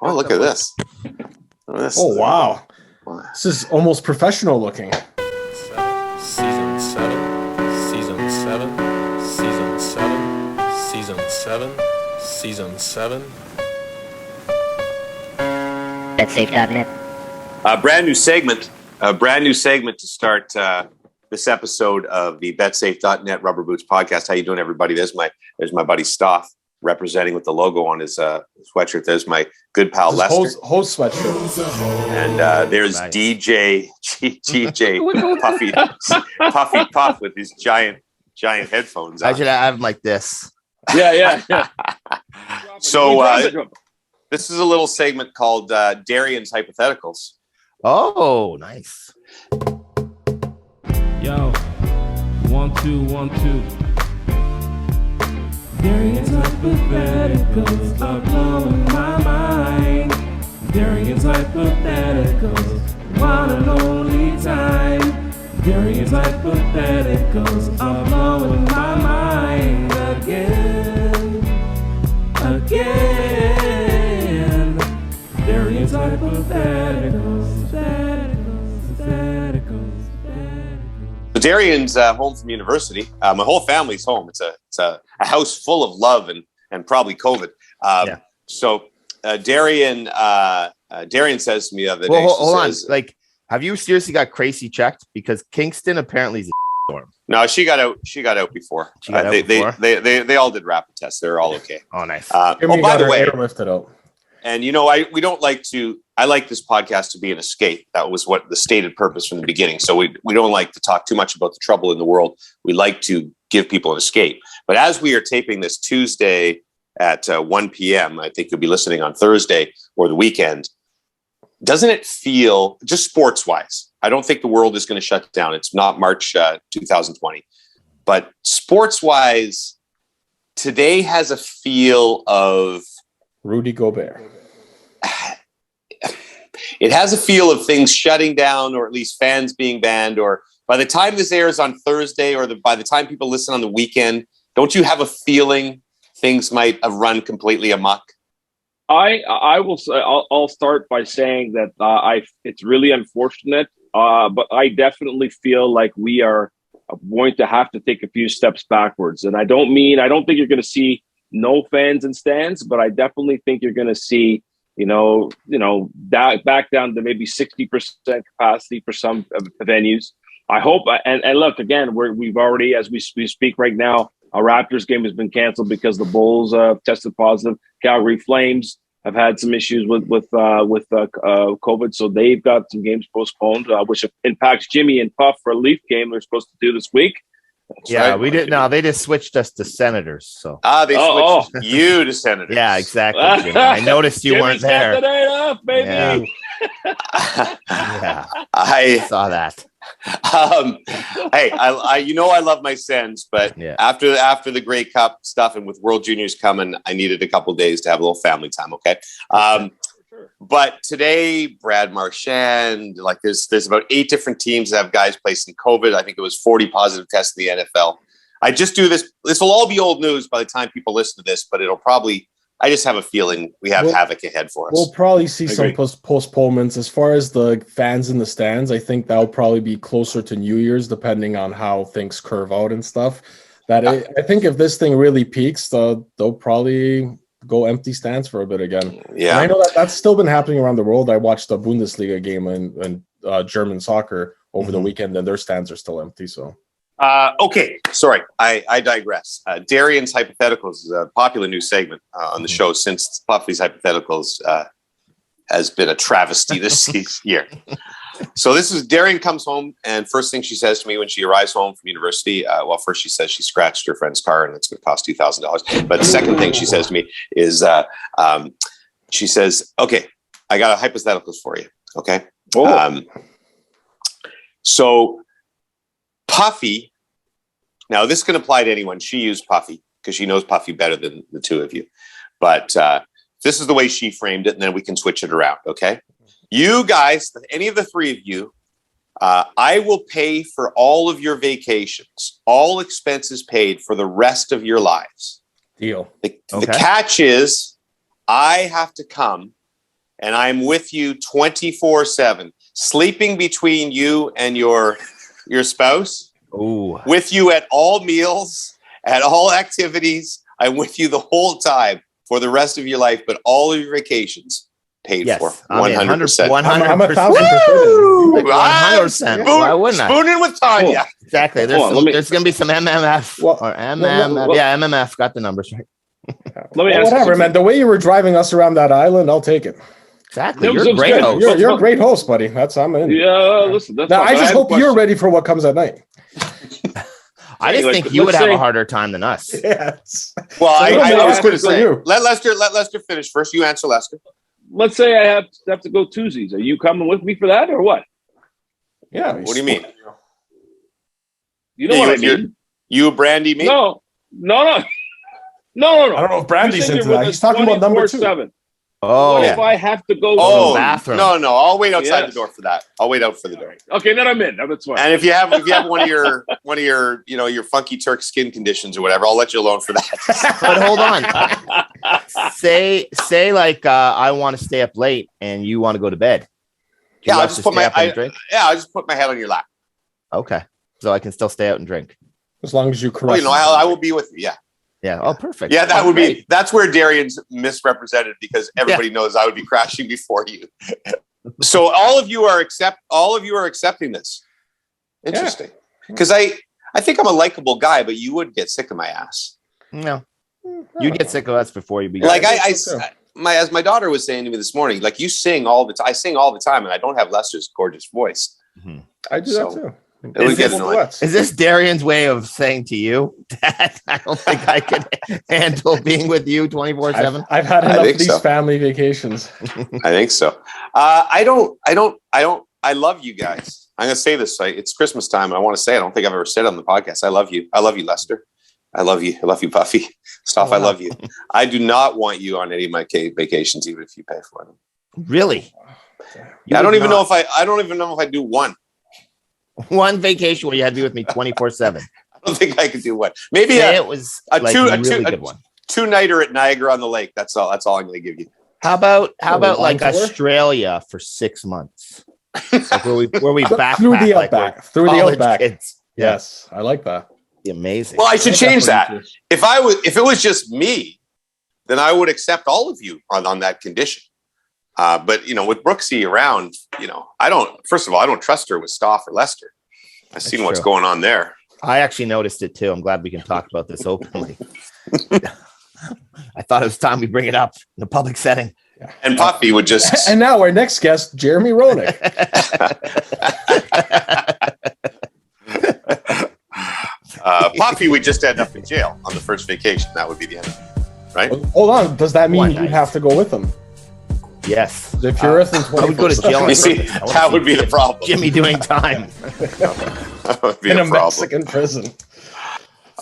Oh, look at this. Oh, wow. This is almost professional looking. Season 7, Season 7, Season 7, Season 7, Season 7. BetSafe.net. Brand new segment to start this episode of the BetSafe.net Rubber Boots podcast. How you doing, everybody? There's my buddy Stoff representing with the logo on his sweatshirt. There's my good pal Lester. Host sweatshirt. And there's nice. DJ Puffy Puff with his giant headphones on. I should have them like this. Yeah. So this is a little segment called Darian's Hypotheticals. Oh, nice. Yo, 1 2 1 2. Darian's hypotheticals are blowing my mind. Darian's hypotheticals, one and only time. Darian's hypotheticals are blowing my mind again. Darian's hypotheticals. So Darian's home from university. My whole family's home. It's a house full of love and probably COVID. So Darian says to me the other day. Well, hold on. Like, have you seriously got Crazy checked? Because Kingston apparently is a storm. No, she got out before. They all did rapid tests. They're all okay. Oh, nice. By the way, airlifted out. And we don't like to. I like this podcast to be an escape. That was what the stated purpose from the beginning. So we don't like to talk too much about the trouble in the world. We like to give people an escape. But as we are taping this Tuesday at 1 p.m., I think you'll be listening on Thursday or the weekend. Doesn't it feel, just sports wise? I don't think the world is going to shut down. It's not March 2020, but sports wise, today has a feel of Rudy Gobert. It has a feel of things shutting down, or at least fans being banned, or by the time this airs on Thursday, or by the time people listen on the weekend, don't you have a feeling things might have run completely amok? I'll start by saying that it's really unfortunate, but I definitely feel like we are going to have to take a few steps backwards. And I don't think you're going to see no fans in stands, but I definitely think you're going to see, back down to maybe 60% capacity for some venues. I hope, and look, again, we've already, as we speak right now, a Raptors game has been canceled because the Bulls tested positive. Calgary Flames have had some issues with COVID, so they've got some games postponed, which impacts Jimmy and Puff for a Leaf game they're supposed to do this week. That's right. We did. No, they just switched us to Senators. So they switched you to Senators. Yeah, exactly. I noticed you weren't there. The night off, baby. Yeah. I saw that. Hey, I love my Sens, but after the Grey Cup stuff and with World Juniors coming, I needed a couple days to have a little family time. Okay. But today, Brad Marchand, like there's about 8 different teams that have guys placing COVID. I think it was 40 positive tests in the NFL. I just do this. This will all be old news by the time people listen to this, but I just have a feeling we have havoc ahead for us. We'll probably see some postponements. As far as the fans in the stands, I think that'll probably be closer to New Year's, depending on how things curve out and stuff. I think if this thing really peaks, they'll probably go empty stands for a bit again. Yeah, and I know that's still been happening around the world. I watched a Bundesliga game and German soccer over the weekend, and their stands are still empty. So, okay, sorry, I digress. Darian's Hypotheticals is a popular new segment on the show since Puffy's Hypotheticals has been a travesty this year. So this is Darian comes home, and first thing she says to me when she arrives home from university, first she says she scratched her friend's car and it's going to cost $2,000. But the second thing she says to me is, she says, "Okay, I got a hypotheticals for you." Okay. So Puffy, now this can apply to anyone. She used Puffy because she knows Puffy better than the two of you. But this is the way she framed it, and then we can switch it around. Okay. You guys, any of the three of you, I will pay for all of your vacations, all expenses paid for the rest of your lives. Deal. The catch is I have to come and I'm with you 24/7, sleeping between you and your spouse. Ooh. With you at all meals, at all activities. I'm with you the whole time for the rest of your life, but all of your vacations paid for. 100%. I'm 1,000%. 100%. Why wouldn't I? Spooning with Tanya. Exactly. There's going to be some MMF or MMF. Yeah, MMF. Got the numbers right. Let me ask whatever, man. The way you were driving us around that island, I'll take it. Exactly. It was You're a great good. host. You're a great host, buddy. I'm in. Yeah, listen. That's Now, fine, I but just have a hope you're question. ready for what comes at night. I just Like, think you would let's have say- a harder time than us. Yes. Well, I was that's going to good for say, you. let Lester finish first. You answer, Lester. Let's say I have to go Tuesdays. Are you coming with me for that or what? Yeah. What do you mean? You know what I mean? You, Brandy, me? No. I don't know if Brandy's into that. He's talking about number 2. 24/7. Oh, What if I have to go? Oh, bathroom. no. I'll wait outside Yes. the door for that. I'll wait out for the door. Okay, then I'm in. That's fine. And if you have one of your your funky Turk skin conditions or whatever, I'll let you alone for that. but hold on. say like I want to stay up late and you want to go to bed. Do you Yeah, I'll have just to put stay up and drink? I'll just put my head on your lap. Okay, so I can still stay out and drink. As long as you Oh, correct. I will be with you. Yeah. Yeah. Oh, perfect. Yeah, that Oh, would great. be. That's where Darian's misrepresented because everybody knows I would be crashing before you. So all of you are accepting this. Interesting, because I think I'm a likable guy, but you would get sick of my ass. No, you get sick of us before you begin. Like as my daughter was saying to me this morning, like you sing all the time. I sing all the time, and I don't have Lester's gorgeous voice. I do that too. It would get annoying. Is this Darian's way of saying to you, Dad, I don't think I can handle being with you 24/7? I've had enough think of these so. family vacations. I think so. I love you guys. I'm going to say this. It's Christmas time. And I want to say, I don't think I've ever said it on the podcast. I love you. I love you, Lester. I love you. I love you, Puffy. Stop. I love you. I do not want you on any of my vacations, even if you pay for them. Really? I don't even know if I do one. One vacation where you had to be with me 24/7. I don't think I could do one. Maybe It was a like two- a a really two- good one. 2-nighter at Niagara on the Lake. That's all I'm going to give you. How about like long tour? Australia for 6 months? Like where we backpack Through the like outback. we're Through the college outback. kids. Yes, I like that. Be amazing. Well, I should change that. Definitely. If it was just me, then I would accept all of you on that condition. But with Brooksy around, I don't trust her with Stoff or Lester. I've seen what's true. going on there. I actually noticed it too. I'm glad we can talk about this openly. I thought it was time we bring it up in a public setting. And Puffy would just And now our next guest, Jeremy Roenick. Puffy would just end up in jail on the first vacation. That would be the end, right? Hold on. Does that mean One you'd night. have to go with him? Yes. If you're within I would go to 24/7 jail. You see, that would be the problem. Jimmy doing time. That would be in a a problem. Mexican prison.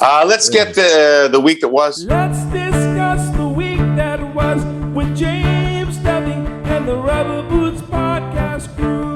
Let's get the week that was. Let's discuss the week that was with James Duthie and the Rubber Boots Podcast crew.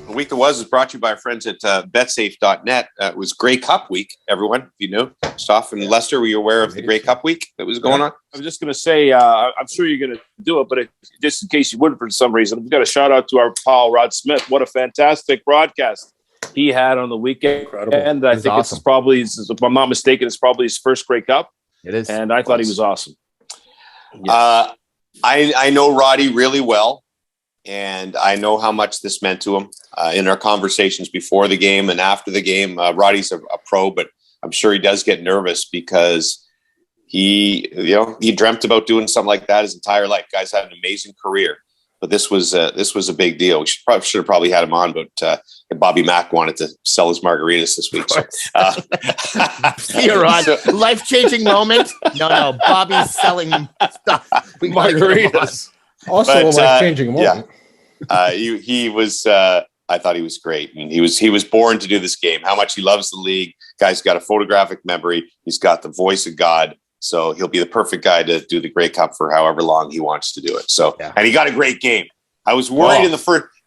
The week that was brought to you by our friends at betsafe.net. It was Grey Cup week, everyone, if you knew. Stoff and Lester, were you aware of the Grey Cup week that was going on? I was just going to say, I'm sure you're going to do it, but just in case you wouldn't for some reason, we've got a shout out to our pal Rod Smith. What a fantastic broadcast he had on the weekend. Incredible. And I think awesome. it's probably, if I'm not mistaken, it's probably his first Grey Cup. It is. And I thought he was awesome. I know Roddy really well, and I know how much this meant to him in our conversations before the game and after the game. Roddy's a pro, but I'm sure he does get nervous because he dreamt about doing something like that his entire life. Guy's had an amazing career, but this was a big deal. We should have probably had him on, but Bobby Mack wanted to sell his margaritas this week. So, You're on. Life-changing moment. No. Bobby's selling stuff. We gotta get him on. Margaritas. Also But, a life-changing moment. he was. I thought he was great. I mean, he was born to do this game. How much he loves the league. Guy's got a photographic memory. He's got the voice of God. So he'll be the perfect guy to do the Grey Cup for however long he wants to do it. So, Yeah. and he got a great game. I was worried in the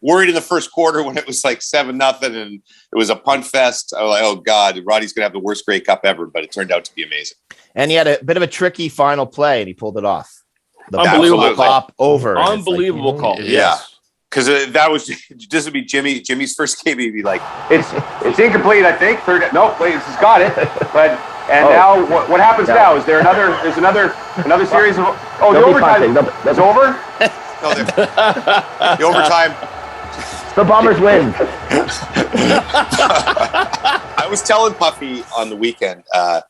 worried in the first quarter when it was like 7-0 and it was a punt fest. I was like, oh God, Roddy's going to have the worst Grey Cup ever, but it turned out to be amazing. And he had a bit of a tricky final play and he pulled it off. The Unbelievable pop over. Unbelievable call. Yeah. Yes. Because this would be Jimmy's first game. He'd be like, It's incomplete, I think. No, wait, this has got it. But now what happens now? Is there another series of the overtime is over? no, the overtime. The Bombers win. I was telling Puffy on the weekend, Al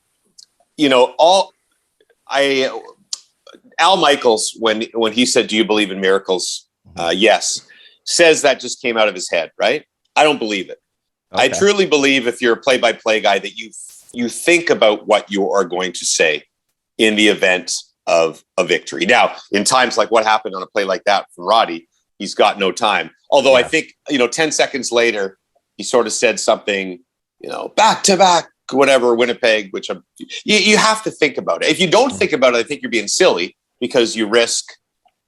Michaels, when he said, "Do you believe in miracles?" Yes, says that just came out of his head, right? I don't believe it. Okay. I truly believe if you're a play-by-play guy that you think about what you are going to say in the event of a victory. Now, in times like what happened on a play like that from Roddy, he's got no time. Although I think 10 seconds later, he sort of said something, back to back, whatever, Winnipeg, which you have to think about it. If you don't think about it, I think you're being silly because you risk,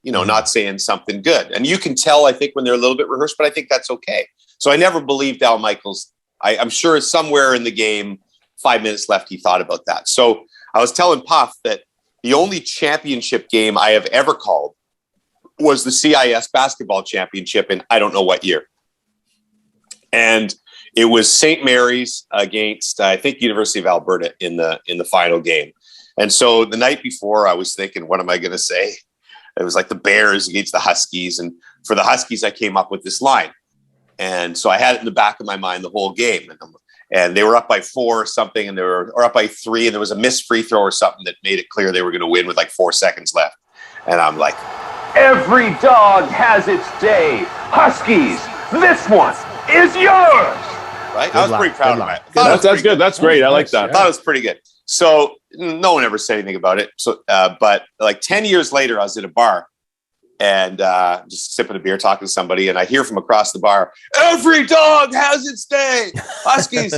not saying something good. And you can tell, I think, when they're a little bit rehearsed, but I think that's okay. So I never believed Al Michaels. I'm sure somewhere in the game, 5 minutes left, he thought about that. So I was telling Puff that the only championship game I have ever called was the CIS basketball championship in I don't know what year. And it was St. Mary's against, I think, University of Alberta in the final game. And so the night before, I was thinking, what am I going to say? It was like the Bears against the Huskies. And for the Huskies, I came up with this line. And so I had it in the back of my mind the whole game. And they were up by 4 or something, or up by 3, and there was a missed free throw or something that made it clear they were going to win with like 4 seconds left. And I'm like, every dog has its day. Huskies, this one is yours. Right? I was pretty proud of that. That's good. That's great. I like that. I thought it was pretty good. So no one ever said anything about it. So, but like 10 years later, I was at a bar and just sipping a beer, talking to somebody, and I hear from across the bar, every dog has its day, Huskies.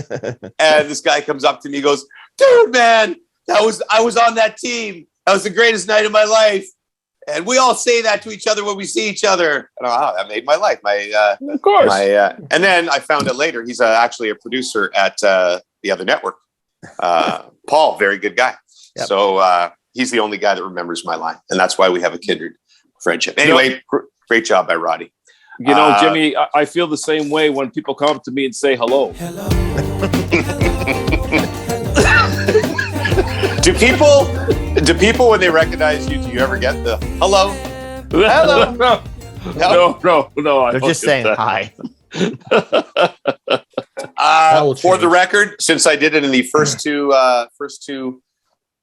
And this guy comes up to me, goes, dude, man, I was on that team. That was the greatest night of my life. And we all say that to each other when we see each other. And that made my life. Of course. And then I found out later, he's actually a producer at the other network. Paul, very good guy. Yep. So he's the only guy that remembers my line. And that's why we have a kindred friendship. Anyway, great job by Roddy. Jimmy, I feel the same way when people come up to me and say hello. Do people when they recognize you, do you ever get the hello? Hello? No. They're just saying hi. For the record, since I did it in the first two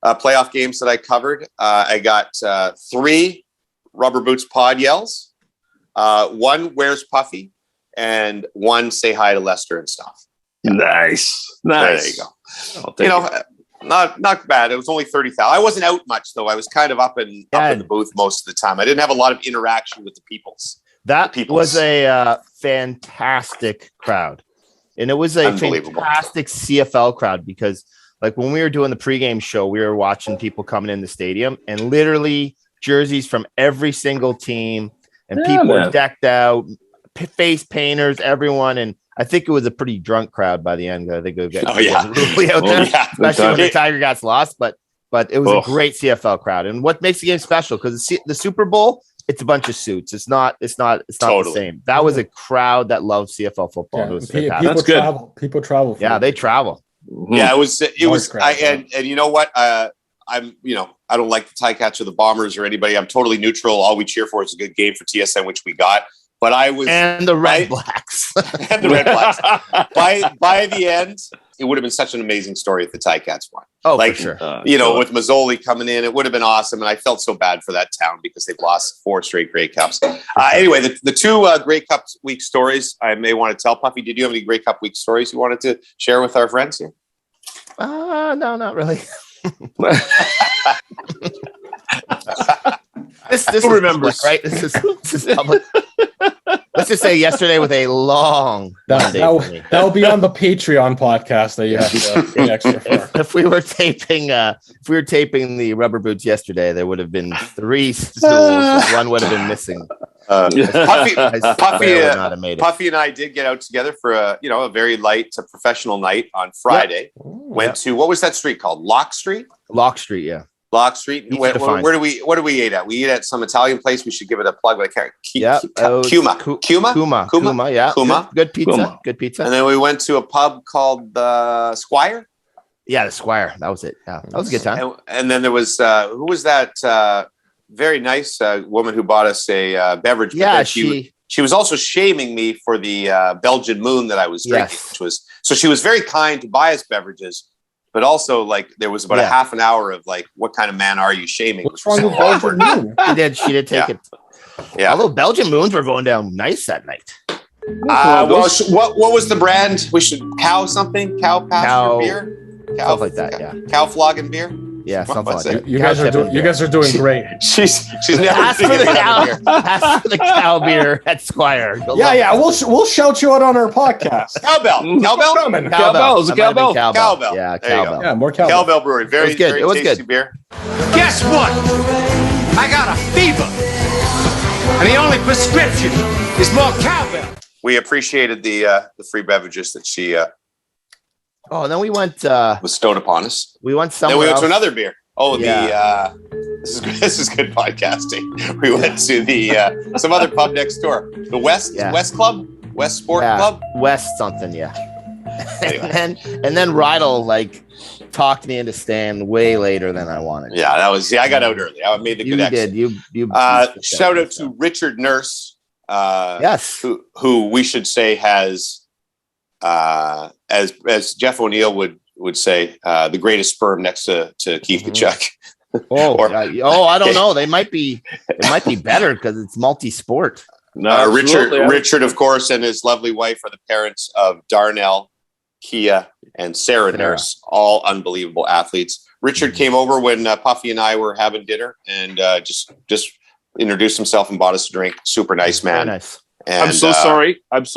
playoff games that I covered, I got 3 Rubber Boots pod yells, 1 where's Puffy, and 1 say hi to Lester and stuff. Nice. There you go. Not bad. It was only 30,000. I wasn't out much though. I was kind of up in the booth most of the time. I didn't have a lot of interaction with the peoples. That was a fantastic crowd. And it was a fantastic CFL crowd because like when we were doing the pregame show, we were watching people coming in the stadium and literally jerseys from every single team and people were decked out, face painters, everyone. And I think it was a pretty drunk crowd by the end. I think it was really out there, especially when the Tiger Cats lost. But it was a great CFL crowd. And what makes the game special? Because the Super Bowl, it's a bunch of suits. It's not the same. That was a crowd that loved CFL football. Yeah, it was fantastic. People travel. Yeah, they travel. Yeah, it was. Crowd, and you know what? I don't like the Ticats or the Bombers or anybody. I'm totally neutral. All we cheer for is a good game for TSN, which we got. But I was and the Red Blacks. And the Red Blacks. By the end, it would have been such an amazing story if the Ticats won. Oh, for sure. With Mazzoli coming in, it would have been awesome. And I felt so bad for that town because they've lost 4 straight Grey Cups. Anyway, the 2 Grey Cup week stories I may want to tell. Puffy, did you have any Grey Cup week stories you wanted to share with our friends here? No, not really. This remembers, right? This is public. Let's just say yesterday was a long day for me. That'll be on the Patreon podcast that you have to pay extra for. If we were taping the Rubber Boots yesterday, there would have been 3 stools. 1 would have been missing. Puffy, would not have made it. Puffy and I did get out together for a very light professional night on Friday. Yep. Went to, what was that street called? Lock Street? Lock Street, yeah. Lock Street. Easy What to find. do we eat at? We eat at some Italian place. We should give it a plug, but I can't. Kuma. Yeah. Kuma. Good pizza. Kuma. Good pizza. And then we went to a pub called Squire. Yeah, the Squire. That was it. Yeah, that was a good time. And then there was who was that very nice woman who bought us a beverage? Yeah, she was also shaming me for the Belgian Moon that I was drinking, which was so she was very kind to buy us beverages. But also, like, there was about a half an hour of like, what kind of man are you shaming? What's wrong with Belgian Moon? She did take it. Yeah. Although Belgian Moons were going down nice that night. What was the brand? We should cow beer, Stuff like that. Yeah. cow flogging beer. Yeah, something like that. You guys are doing great. She's never Ask for been the beer. ask for the cow beer at Squire. Yeah. We'll shout you out on our podcast. Cowbell. Coming. Cowbell. Is it Cowbell? Cowbell. Yeah, There you go. Cowbell. Yeah, more cowbell. Cowbell Brewery. Very good. very It was tasty good. beer. Guess what? I got a fever. And the only prescription is more cowbell. We appreciated the free beverages that she Oh, and then we went. bestowed upon us. We went Then somewhere. we went else. to another beer. Oh, Yeah. this is good podcasting. We went to the some other pub next door, the West Club, West Sport Club, West something. Yeah. Anyway. and then Rydell like talked me into staying way later than I wanted. Yeah, that was. Yeah, I got out early. I made the You good exit. did. You. Shout out to Richard Nurse. Yes. Who we should say has, as Jeff O'Neill would say, the greatest sperm next to Keith Kachuk. I don't know. It might be better because it's multi-sport. No, Richard, of course, and his lovely wife are the parents of Darnell, Kia, and Sarah Nurse, all unbelievable athletes. Richard came over when Puffy and I were having dinner and just introduced himself and bought us a drink. Super nice man. Very nice. And, I'm so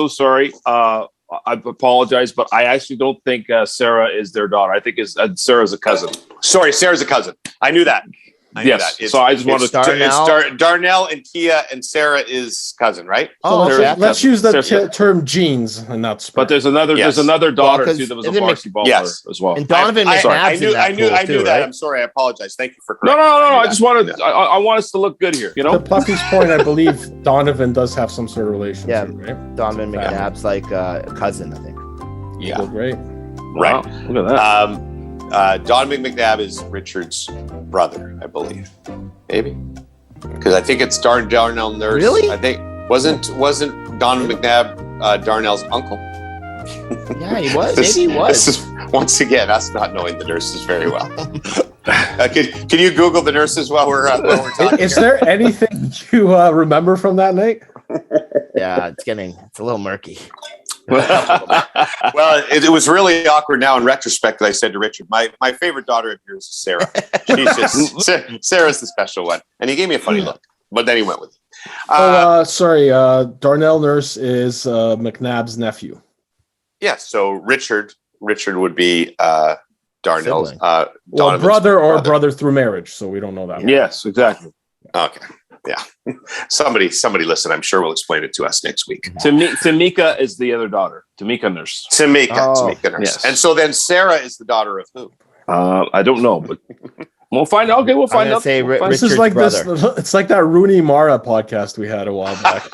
sorry. I apologize, but I actually don't think Sarah is their daughter. I think Sarah's a cousin. Sorry, Sarah's a cousin. I knew that. So I just wanted to. Darnell and Kia and Sarah is cousin, right? Oh, let's use the term genes and not sperm. But there's another daughter too that was a varsity baller as well. And Donovan I knew that. Right? I'm sorry. I apologize. Thank you for No. correcting. I just wanted. I want us to look good here. You know. To Puffy's point, I believe Donovan does have some sort of relationship. Yeah, right? Donovan McNabb's like a cousin, I think. Yeah. Well, great. Right. Wow, look at that. Donovan McNabb is Richard's brother, I believe. Maybe because I think it's Darnell Nurse. Really? I think wasn't Donovan McNabb Darnell's uncle? Yeah, he was. Maybe he was. This is once again us not knowing the nurses very well. Can you Google the nurses while we're talking? Is there anything you remember from that night? Yeah, it's a little murky. Well, it was really awkward now in retrospect that I said to Richard, my favorite daughter of yours is Sarah. She's just Sarah's the special one. And he gave me a funny look, but then he went with it. Sorry. Darnell Nurse is McNabb's nephew. Yeah, so Richard would be Darnell's brother through marriage, so we don't know that. Yes, exactly. Okay. Yeah. Somebody listen, I'm sure will explain it to us next week. Tamika is the other daughter. Tamika Nurse. Tamika Nurse. Yes. And so then Sarah is the daughter of who? I don't know, but we'll find out. Okay, we'll find out. Say We'll find This is like this. It's like that Rooney Mara podcast we had a while back.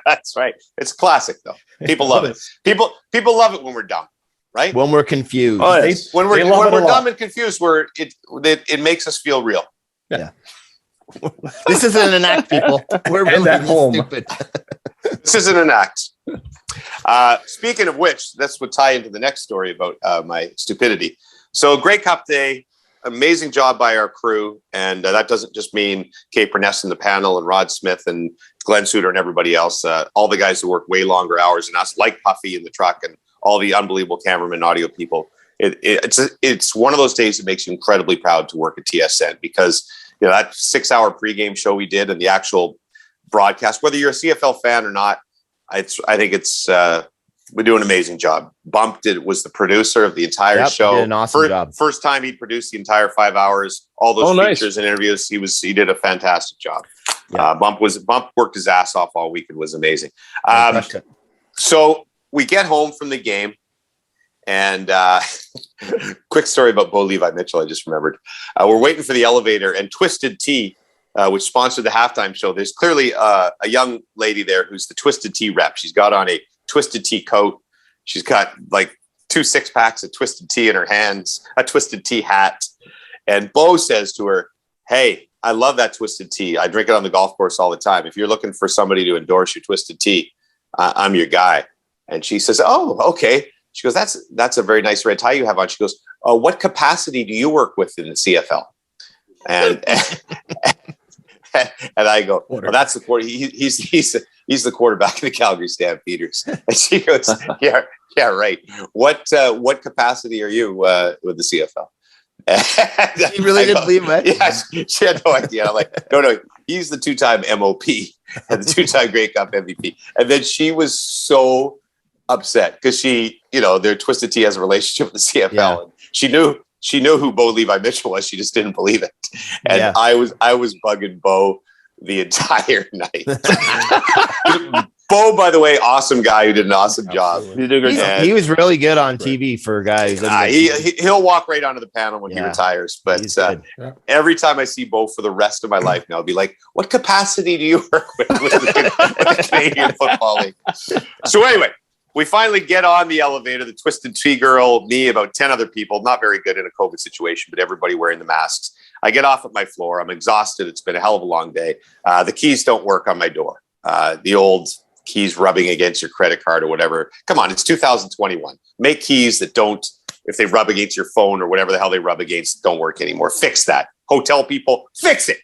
That's right. It's classic though. People love it. People love it when we're dumb, right? When we're confused. Oh, yes. When we're dumb and confused, it makes us feel real. Yeah. This isn't an act, people. We're really at home. stupid. This isn't an act. Speaking of which, that's what tie into the next story about my stupidity. So Grey Cup Day, amazing job by our crew. And that doesn't just mean Kate Purness in the panel and Rod Smith and Glenn Suter and everybody else. All the guys who work way longer hours than us, like Puffy in the truck and all the unbelievable cameramen, audio people. It's one of those days that makes you incredibly proud to work at TSN because that 6-hour pregame show we did and the actual broadcast, whether you're a CFL fan or not, I think we do an amazing job. Bump was the producer of the entire show. Did an awesome job. First time he produced the entire 5 hours, all those features and interviews. He did a fantastic job. Yeah. Bump worked his ass off all week. It was amazing. Crushed it. So we get home from the game, and quick story about Bo Levi Mitchell. I just remembered. We're waiting for the elevator, and Twisted Tea, which sponsored the halftime show. There's clearly a young lady there who's the Twisted Tea rep. She's got on a Twisted Tea coat. She's got like 2 6-packs of Twisted Tea in her hands, a Twisted Tea hat. And Bo says to her, "Hey, I love that Twisted Tea. I drink it on the golf course all the time. If you're looking for somebody to endorse your Twisted Tea, I'm your guy." And she says, "Oh, okay." She goes, that's a very nice red tie you have on. She goes, "What capacity do you work with in the CFL?" And and I go, "Well, that's the quarter. He's the quarterback of the Calgary Stampeders." And she goes, "Yeah, right. What capacity are you with the CFL?" She really didn't believe it. Yeah, she had no idea. I'm like, no, he's the 2-time MOP and the 2-time Grey Cup MVP. And then she was so upset because their Twisted Tea has a relationship with the CFL. Yeah. And she knew who Bo Levi Mitchell was. She just didn't believe it. And I was bugging Bo the entire night. Bo, by the way, awesome guy who did an awesome job. He was really good on TV for guys. He'll walk right onto the panel when he retires. But every time I see Bo for the rest of my life now, I'll be like, "What capacity do you work with the Canadian Football League?" So anyway, we finally get on the elevator, the Twisted Tea girl, me, about 10 other people, not very good in a COVID situation, but everybody wearing the masks. I get off at my floor. I'm exhausted. It's been a hell of a long day. The keys don't work on my door. The old keys rubbing against your credit card or whatever. Come on, it's 2021. Make keys that don't, if they rub against your phone or whatever the hell they rub against, don't work anymore. Fix that. Hotel people, fix it.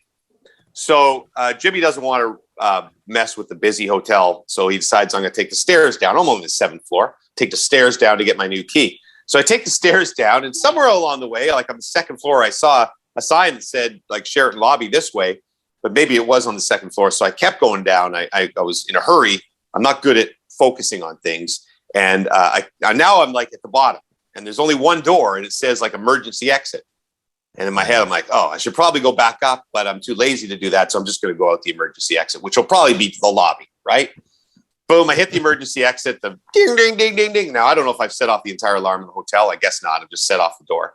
So Jimmy doesn't want to mess with the busy hotel. So he decides I'm going to take the stairs down. I'm on the 7th floor. Take the stairs down to get my new key. So I take the stairs down, and somewhere along the way, like on the 2nd floor, I saw a sign that said like Sheraton lobby this way, but maybe it was on the 2nd floor. So I kept going down. I was in a hurry. I'm not good at focusing on things. And now I'm like at the bottom, and there's only one door, and it says like emergency exit. And in my head, I'm like, oh, I should probably go back up, but I'm too lazy to do that. So I'm just going to go out the emergency exit, which will probably be the lobby, right? Boom, I hit the emergency exit, the ding, ding, ding, ding, ding. Now, I don't know if I've set off the entire alarm in the hotel. I guess not. I've just set off the door.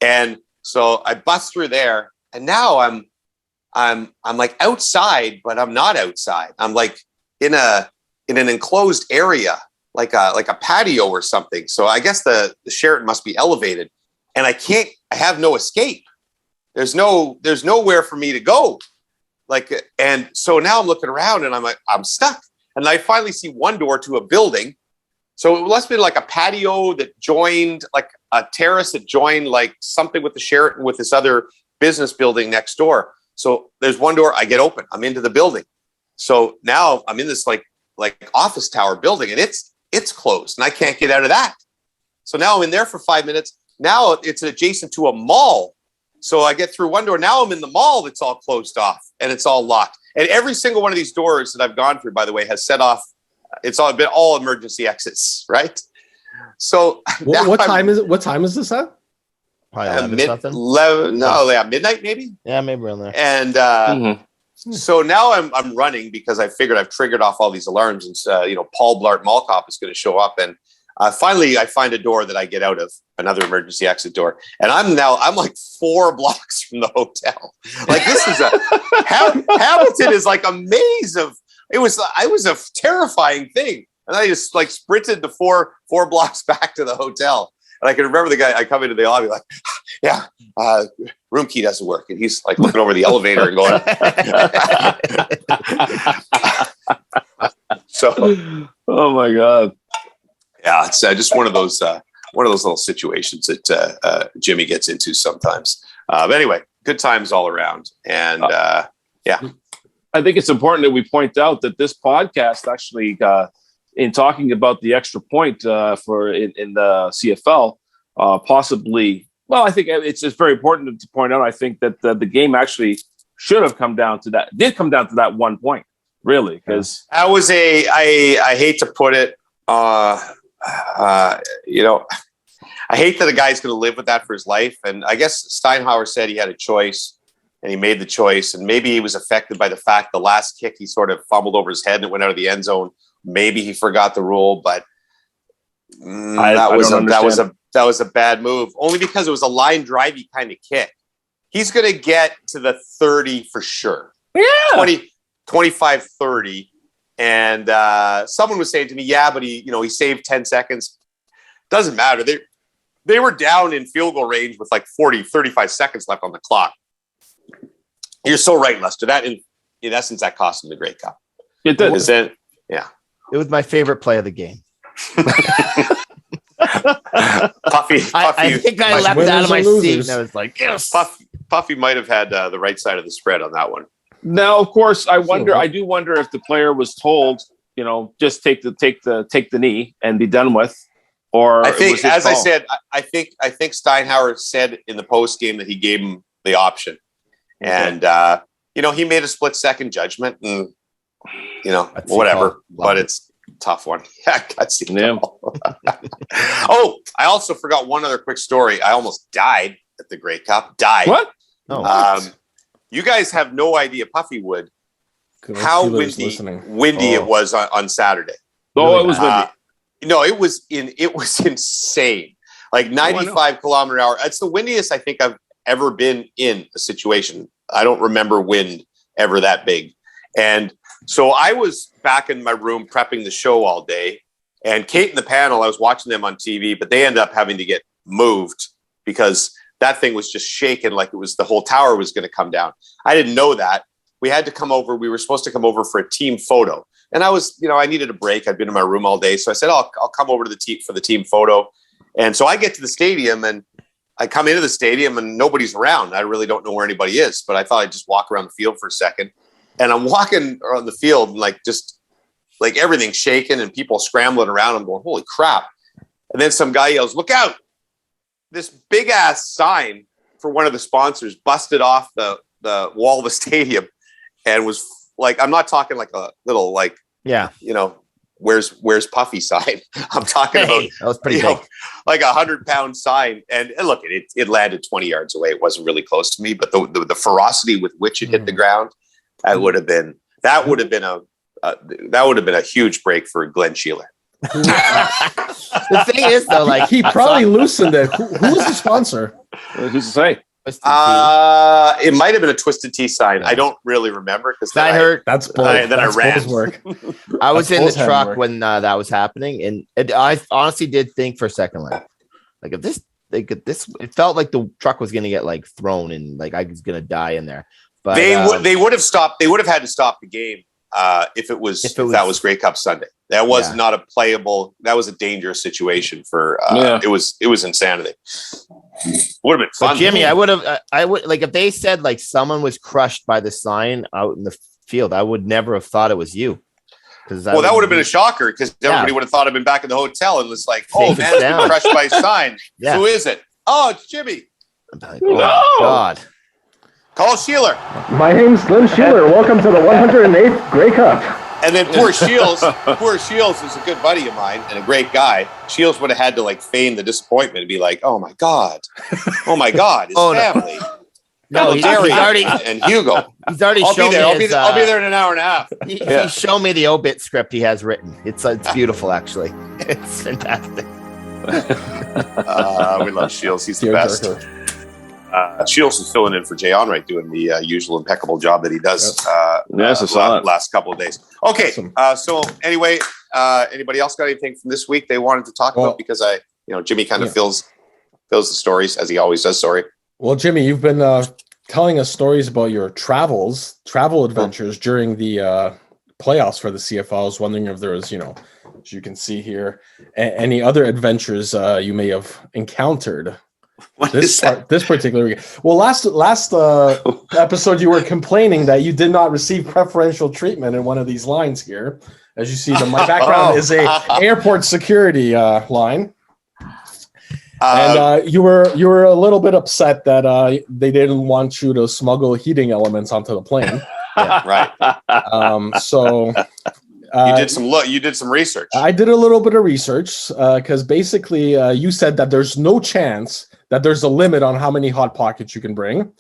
And so I bust through there, and now I'm like outside, but I'm not outside. I'm like in an enclosed area, like a patio or something. So I guess the Sheraton must be elevated, and I have no escape. There's nowhere for me to go. And so now I'm looking around, and I'm like, I'm stuck. And I finally see one door to a building. So it must have been like a patio that joined, like a terrace that joined like something with the Sheraton with this other business building next door. So there's one door, I get open, I'm into the building. So now I'm in this like office tower building, and it's closed, and I can't get out of that. So now I'm in there for 5 minutes. Now it's adjacent to a mall. So I get through one door. Now I'm in the mall that's all closed off, and it's all locked. And every single one of these doors that I've gone through, by the way, has set off. It's all been all emergency exits, right? So what time is it? What time is this at? Probably 11 midnight maybe. Yeah, maybe around there. And so now I'm running because I figured I've triggered off all these alarms, and Paul Blart Mall Cop is going to show up. And finally, I find a door that I get out of, another emergency exit door, and I'm like 4 blocks from the hotel. Like this is Hamilton is like a maze of. It was a terrifying thing, and I just like sprinted the 4 blocks back to the hotel. And I can remember the guy. I come into the lobby like, yeah, room key doesn't work, and he's like looking over the elevator and going. So, oh my god. Yeah, it's just one of those little situations that Jimmy gets into sometimes. But anyway, good times all around, and yeah. I think it's important that we point out that this podcast actually, in talking about the extra point for in the CFL, possibly. Well, I think it's very important to point out. I think that the game actually should have come down to that. Did come down to that 1 point, really, because that was I hate to put it. I hate that a guy's going to live with that for his life. And I guess Steinhauer said he had a choice. and he made the choice. And maybe he was affected by the fact the last kick he sort of fumbled over his head and it went out of the end zone. Maybe he forgot the rule, but that was a bad move. Only because it was a line drivey kind of kick. He's going to get to the 30 for sure. Yeah, 25, 30. And someone was saying to me, yeah, but he saved 10 seconds. Doesn't matter. They were down in field goal range with like 35 seconds left on the clock. You're so right, Lester. That in essence, that cost him the Grey Cup. It did. Yeah. It was my favorite play of the game. Puffy. I think I leapt out of my seat and I was like, yes. Puffy might have had the right side of the spread on that one. Now, of course, I do wonder if the player was told, just take the knee and be done with, or I think, as I said, I think Steinhauer said in the post game that he gave him the option, and he made a split second judgment, and whatever, but it's a tough one. Yeah, Oh, I also forgot one other quick story. I almost died at the Grey Cup. What? Oh, you guys have no idea, Puffy would, how windy it was on Saturday. Oh, it was windy. No, it was insane. Like 95 kilometer an hour. It's the windiest I think I've ever been in a situation. I don't remember wind ever that big. And so I was back in my room prepping the show all day. And Kate and the panel, I was watching them on TV, but they ended up having to get moved because that thing was just shaking like it was the whole tower was going to come down. I didn't know that. We had to come over. We were supposed to come over for a team photo. And I was, I needed a break. I'd been in my room all day. So I said, I'll come over to the team for the team photo. And so I get to the stadium and I come into the stadium and nobody's around. I really don't know where anybody is, but I thought I'd just walk around the field for a second. And I'm walking around the field and like everything's shaking and people scrambling around. I'm going, holy crap. And then some guy yells, look out. This big ass sign for one of the sponsors busted off the wall of the stadium and was like, I'm not talking like a little where's Puffy sign. I'm talking about that was pretty big. Like 100-pound sign. And look, it landed 20 yards away. It wasn't really close to me, but the ferocity with which it hit the ground, that would have been a huge break for Glenn Sheeler. The thing is, though, like he probably loosened it. Who was the sponsor? Who's to say? It might have been a Twisted Tea sign. I don't really remember because that hurt. That's bold. Then I ran. Work. I was in the truck when that was happening, and I honestly did think for a second, like if this, it felt like the truck was going to get like thrown and like I was going to die in there. But they would have stopped. They would have had to stop the game if that was Grey Cup Sunday. That was not a playable. That was a dangerous situation for. It was insanity. Would have been fun. But Jimmy, I would like if they said like someone was crushed by the sign out in the field. I would never have thought it was you. That would have been a shocker because everybody would have thought I'd been back in the hotel and was like, "Oh man, it's been crushed by a sign. Yeah. Who is it? Oh, it's Jimmy." Like, oh God. Call Sheeler. My name's Glenn Sheeler. Welcome to the 108th Grey Cup. And then poor Shields is a good buddy of mine and a great guy. Shields would have had to like feign the disappointment and be like, "Oh my God, his family." No, he's already and Hugo. He's already shown me. I'll be there in an hour and a half. He showed me the obit script he has written. It's beautiful, actually. It's fantastic. We love Shields. He's the best. Shields is filling in for Jay Onright, doing the usual impeccable job that he does. Last couple of days. Okay, awesome. So anyway, anybody else got anything from this week they wanted to talk about? Because Jimmy kind of fills the stories as he always does. Sorry. Well, Jimmy, you've been telling us stories about your travel adventures during the playoffs for the CFL. I was wondering if there was, as you can see here, any other adventures you may have encountered. This particular week. Well, last episode you were complaining that you did not receive preferential treatment in one of these lines here. As you see, my background is a airport security line. And you were a little bit upset that they didn't want you to smuggle heating elements onto the plane. Right. So you did some research. I did a little bit of research because basically you said that there's no chance that there's a limit on how many Hot Pockets you can bring.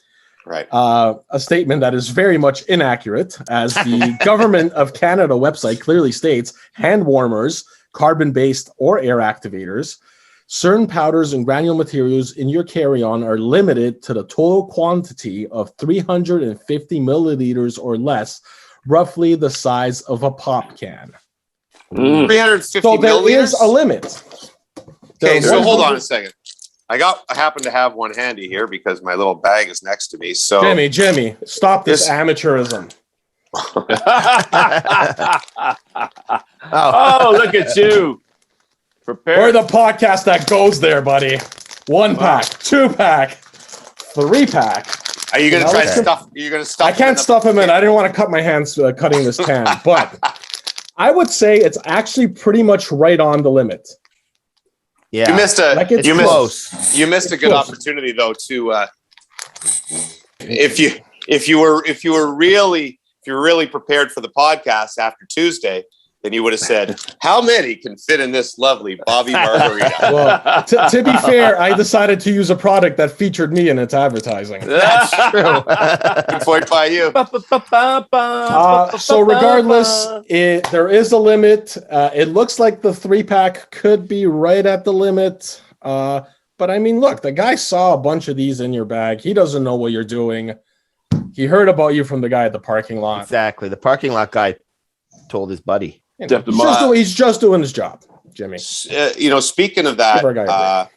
Right. A statement that is very much inaccurate, as the Government of Canada website clearly states, hand warmers, carbon-based or air activators, certain powders and granule materials in your carry-on are limited to the total quantity of 350 milliliters or less, roughly the size of a pop can. 350 So there milliliters? is a limit. Okay, so hold on a second. I happen to have one handy here because my little bag is next to me. So Jimmy, stop this amateurism. Oh, look at you. Prepare. We're the podcast that goes there, buddy. 1-pack, 2-pack, 3-pack. Are you going to try to stuff? You're going to stuff? I can't stuff him in. I didn't want to cut my hands cutting this can, but I would say it's actually pretty much right on the limit. Yeah, you missed a. Like it's you close. missed. You missed a good opportunity though to. If you were really prepared for the podcast after Tuesday, then you would have said, "How many can fit in this lovely Bobby margarita?" Well, to be fair, I decided to use a product that featured me in its advertising. That's true. Good point by you. So regardless, there is a limit. It looks like the 3-pack could be right at the limit. But I mean, look, the guy saw a bunch of these in your bag. He doesn't know what you're doing. He heard about you from the guy at the parking lot. Exactly. The parking lot guy told his buddy. He's just doing his job, Jimmy. Speaking of that,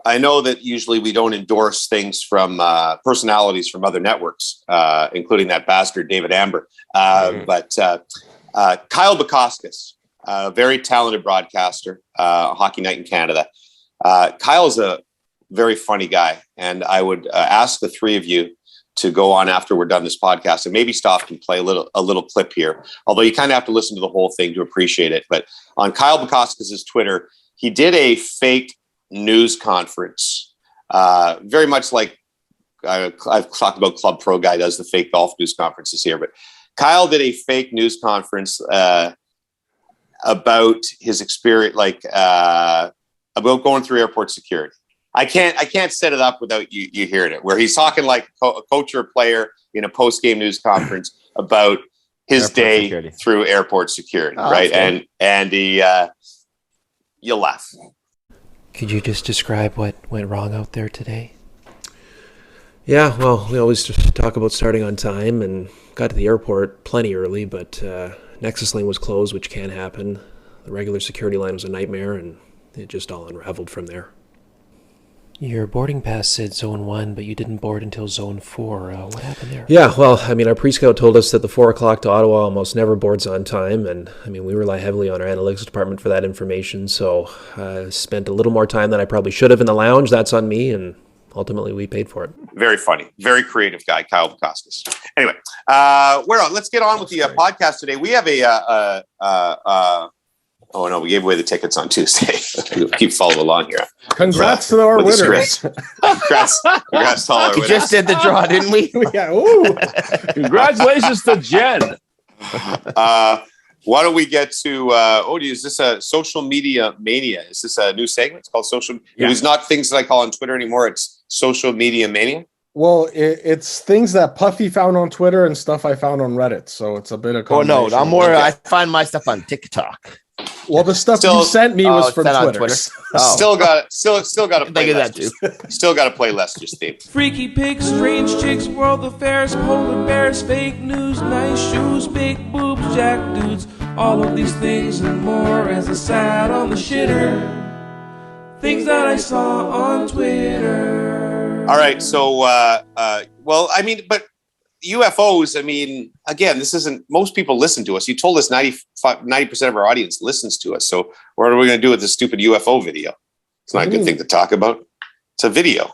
I know that usually we don't endorse things from personalities from other networks, including that bastard David Amber. But Kyle Bukauskas, a very talented broadcaster, Hockey Night in Canada. Kyle's a very funny guy, and I would ask the three of you to go on after we're done this podcast and maybe stop and play a little clip here. Although you kind of have to listen to the whole thing to appreciate it. But on Kyle Bukauskas' Twitter, he did a fake news conference, very much like I've talked about Club Pro Guy does the fake golf news conferences here. But Kyle did a fake news conference about his experience, about going through airport security. I can't set it up without you hearing it, where he's talking like a coach or player in a post-game news conference about his airport day security. Through airport security, right? And he, you'll laugh. Could you just describe what went wrong out there today? Yeah, well, we always talk about starting on time and got to the airport plenty early, but Nexus Lane was closed, which can happen. The regular security line was a nightmare, and it just all unraveled from there. Your boarding pass said Zone 1, but you didn't board until Zone 4. What happened there? Yeah, well, I mean, our pre-scout told us that the 4 o'clock to Ottawa almost never boards on time, and, I mean, we rely heavily on our analytics department for that information, so I spent a little more time than I probably should have in the lounge. That's on me, and ultimately we paid for it. Very funny. Very creative guy, Kyle Bukauskas. Anyway, let's get on with the podcast today. We have oh no, we gave away the tickets on Tuesday. Keep following along here. Congrats to our winners. Congrats to all our winners. We just did the draw, didn't we? Yeah. Ooh. Congratulations to Jen. Why don't we get to? Is this a social media mania? Is this a new segment? It's called social. Yeah. It was not things that I call on Twitter anymore. It's social media mania. Well, it's things that Puffy found on Twitter and stuff I found on Reddit. So it's a bit of. Oh no, I'm more. I find my stuff on TikTok. Well, the stuff you sent me was from Twitter. Oh. Still got to play that too. Still got to play Lester's theme. Freaky pigs, strange chicks, world affairs, polar bears, fake news, nice shoes, big boobs, jack dudes. All of these things and more as I sat on the shitter. Things that I saw on Twitter. All right, so but UFOs, I mean, again, this isn't, most people listen to us. You told us 90% of our audience listens to us. So what are we going to do with this stupid UFO video? It's not a good thing to talk about. It's a video.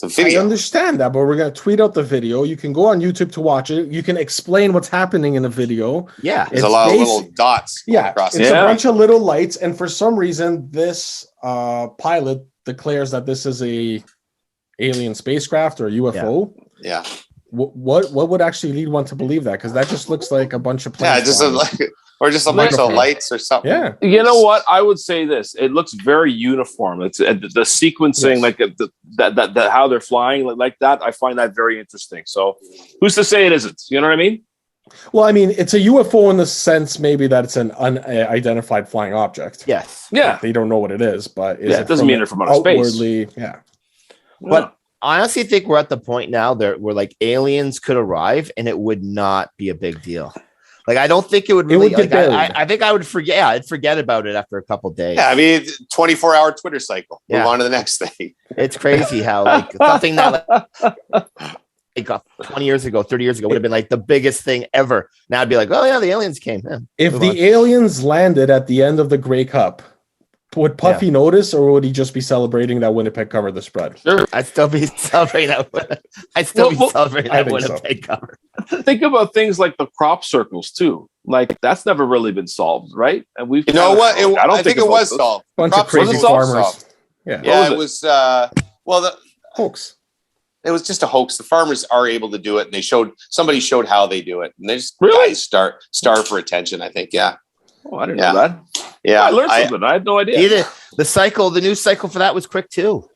I understand that, but we're going to tweet out the video. You can go on YouTube to watch it. You can explain what's happening in the video. Yeah. There's a lot of little dots. Yeah. Across it's a bunch of little lights. And for some reason, this pilot declares that this is a alien spacecraft or a UFO. Yeah. what would actually lead one to believe that? Because that just looks like a bunch of planes. Yeah, just or just a bunch of lights or something. Yeah. You know what? I would say this. It looks very uniform. It's the sequencing, like that how they're flying like that. I find that very interesting. So who's to say it isn't? You know what I mean? Well, I mean, it's a UFO in the sense maybe that it's an unidentified flying object. Yes. Yeah. They don't know what it is, but it doesn't mean they're from outer space. Yeah. But I honestly think we're at the point now where like aliens could arrive and it would not be a big deal. Like, I don't think it would really. I think I would forget. Yeah, I'd forget about it after a couple of days. Yeah, I mean, 24-hour Twitter cycle. Move on to the next thing. It's crazy how like something that like 20 years ago, 30 years ago would have been like the biggest thing ever. Now it'd be like, oh yeah, the aliens came. Yeah, if the aliens landed at the end of the Grey Cup, would Puffy notice, or would he just be celebrating that Winnipeg covered the spread? Sure. I'd still be celebrating that. Winnipeg cover. Think about things like the crop circles too. Like that's never really been solved, right? And we've. You know what? I think it was solved. Bunch of crazy farmers. Yeah, it was. The hoax. It was just a hoax. The farmers are able to do it, and somebody showed how they do it, and they just guys starve for attention. I think, yeah. Oh, I didn't know that. Yeah, I learned something. I had no idea. The news cycle for that was quick too.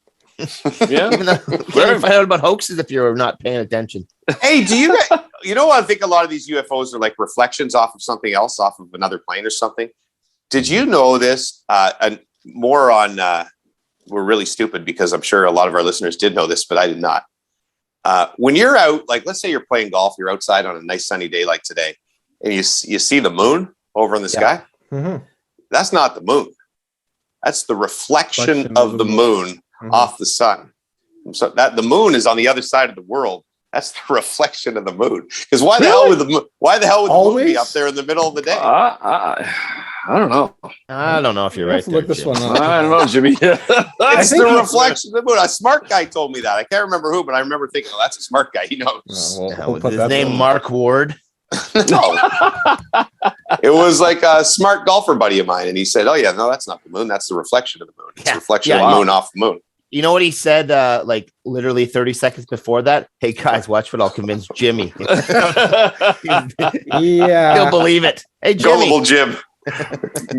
Yeah, even though you can't find out about hoaxes if you're not paying attention. Hey, do you guys? You know, I think a lot of these UFOs are like reflections off of something else, off of another plane or something. Did you know this? And more on. We're really stupid because I'm sure a lot of our listeners did know this, but I did not. When you're out, like let's say you're playing golf, you're outside on a nice sunny day like today, and you see the moon over in the sky. Mm-hmm. That's not the moon. That's the reflection of the moon off the sun. So that the moon is on the other side of the world. That's the reflection of the moon. Because why the hell would the moon be up there in the middle of the day? I don't know. I don't know if you're right. There, look this one up. I don't know, Jimmy. It's the reflection of the moon. A smart guy told me that. I can't remember who, but I remember thinking, "Oh, that's a smart guy. He knows." Was his name Mark Ward? No, it was like a smart golfer buddy of mine, and he said, "Oh yeah, no, that's not the moon. That's the reflection of the moon. It's the reflection of the moon off the moon." You know what he said? Like literally 30 seconds before that. Hey guys, watch what I'll convince Jimmy. Yeah, he'll believe it. Hey, Jimmy. Gullible Jim,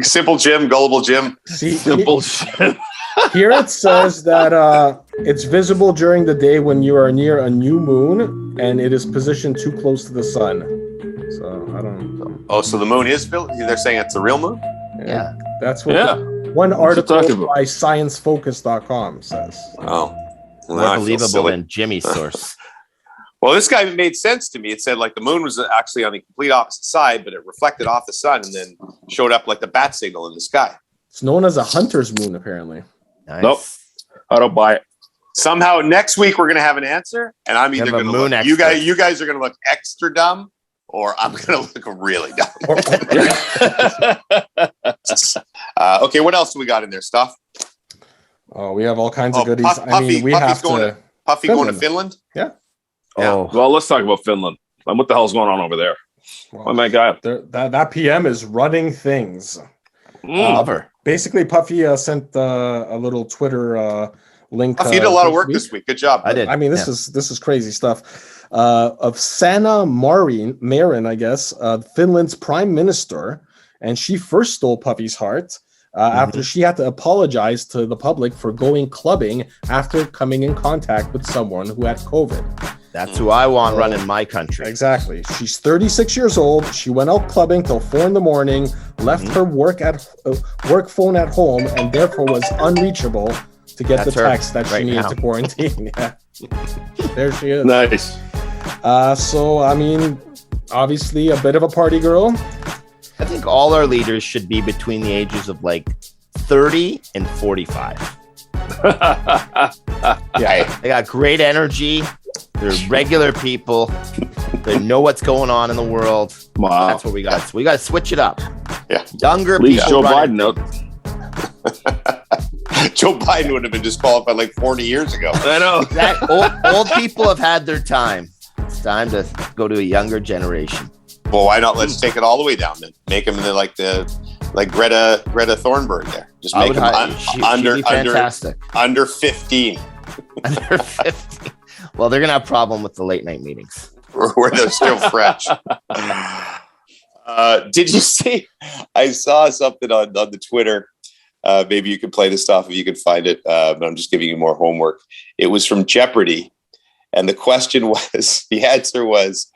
simple Jim, gullible Jim. Simple Jim. Here it says that it's visible during the day when you are near a new moon and it is positioned too close to the sun. So I don't know. Oh, so the moon is built? They're saying it's a real moon? Yeah. That's what one article by sciencefocus.com says. Oh. Well, more believable than Jimmy's source. Well, this guy made sense to me. It said like the moon was actually on the complete opposite side, but it reflected off the sun and then showed up like the bat signal in the sky. It's known as a hunter's moon, apparently. Nice. Nope. I don't buy it. Somehow next week we're gonna have an answer, and I'm either gonna look. You guys are gonna look extra dumb, or I'm gonna look really dumb. Okay, what else do we got in there? Stuff. Oh, we have all kinds of goodies. Puffy going to Finland. Yeah. Oh, well, let's talk about Finland. What the hell's going on over there? Well, my guy, that PM is running things. Basically, Puffy sent a little Twitter link. Puffy did a lot of work this week. Good job. I did. I mean, this is crazy stuff. Of Sanna Marin, I guess, Finland's prime minister, and she first stole Puffy's heart after she had to apologize to the public for going clubbing after coming in contact with someone who had COVID. That's who I want running my country. Exactly. She's 36 years old. She went out clubbing till 4 a.m, left her work phone at home, and therefore was unreachable to get the text that she needed to quarantine. Yeah. There she is. Nice. So, I mean, obviously a bit of a party girl. I think all our leaders should be between the ages of like 30 and 45. Yeah. They got great energy. They're regular people. They know what's going on in the world. Wow. That's what we got. So we got to switch it up. Yeah. Younger Please, people. Joe Biden out. Joe Biden would have been disqualified like 40 years ago. I know. Old people have had their time. It's time to go to a younger generation. Well, why not? Let's take it all the way down then. Make them like Greta Thunberg there. Just make them under 15. Under 15. Well, they're gonna have a problem with the late night meetings where they're still fresh. Did you see? I saw something on the Twitter. Maybe you could play this stuff if you could find it. But I'm just giving you more homework. It was from Jeopardy, and the question was, the answer was,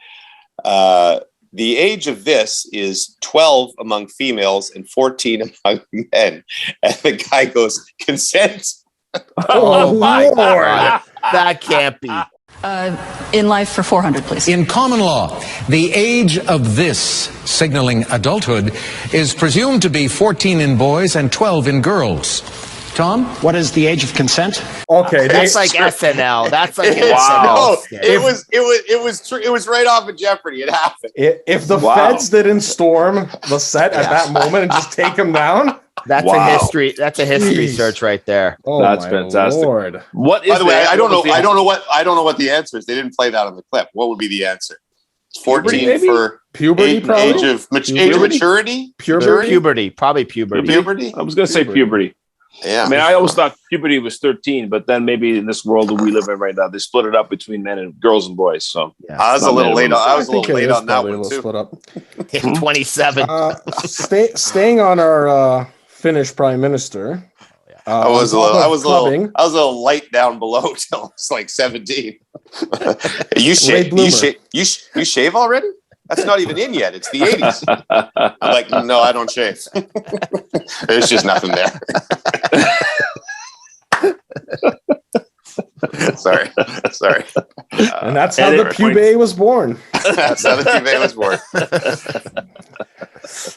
the age of this is 12 among females and 14 among men. And the guy goes, consent. Oh my God. That can't be. In life for 400, please. In common law, the age of this, signaling adulthood, is presumed to be 14 in boys and 12 in girls. Tom, what is the age of consent? Okay, that's like SNL. That's like wow. No, it was right off of Jeopardy. It happened. If the feds didn't storm the set at that moment and just take him down, that's a history. That's a history search right there. Oh, that's fantastic. Lord. What is? By the way, I don't know what the answer is. They didn't play that on the clip. What would be the answer? 14 for puberty, age of maturity. Puberty, probably puberty. Puberty. I was going to say puberty. Yeah, I mean, I always thought puberty was 13, but then maybe in this world that we live in right now, they split it up between men and girls and boys. So I was a little late. I was a little late on that one too. Split up. 27. Staying on our Finnish prime minister. I was a little light down below till I was like 17. You shave already? That's not even in yet. It's the 80s. I'm like, no, I don't shave. There's just nothing there. Sorry. And that's how the pubae was born. That's how the pubae was born.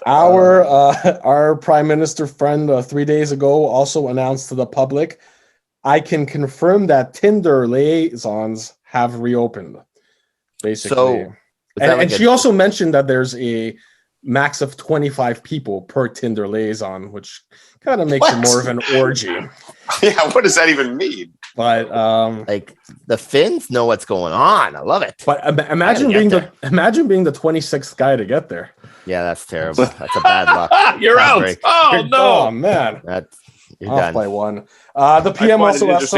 Our prime minister friend 3 days ago also announced to the public, I can confirm that Tinder liaisons have reopened. Basically. So, and she also mentioned that there's a max of 25 people per Tinder liaison, which kind of makes it more of an orgy. Yeah, what does that even mean? But like the Finns know what's going on. I love it. But imagine being the 26th guy to get there. Yeah, that's terrible. That's a bad luck. You're out. Oh no, oh man, you're off done by one. The PM also has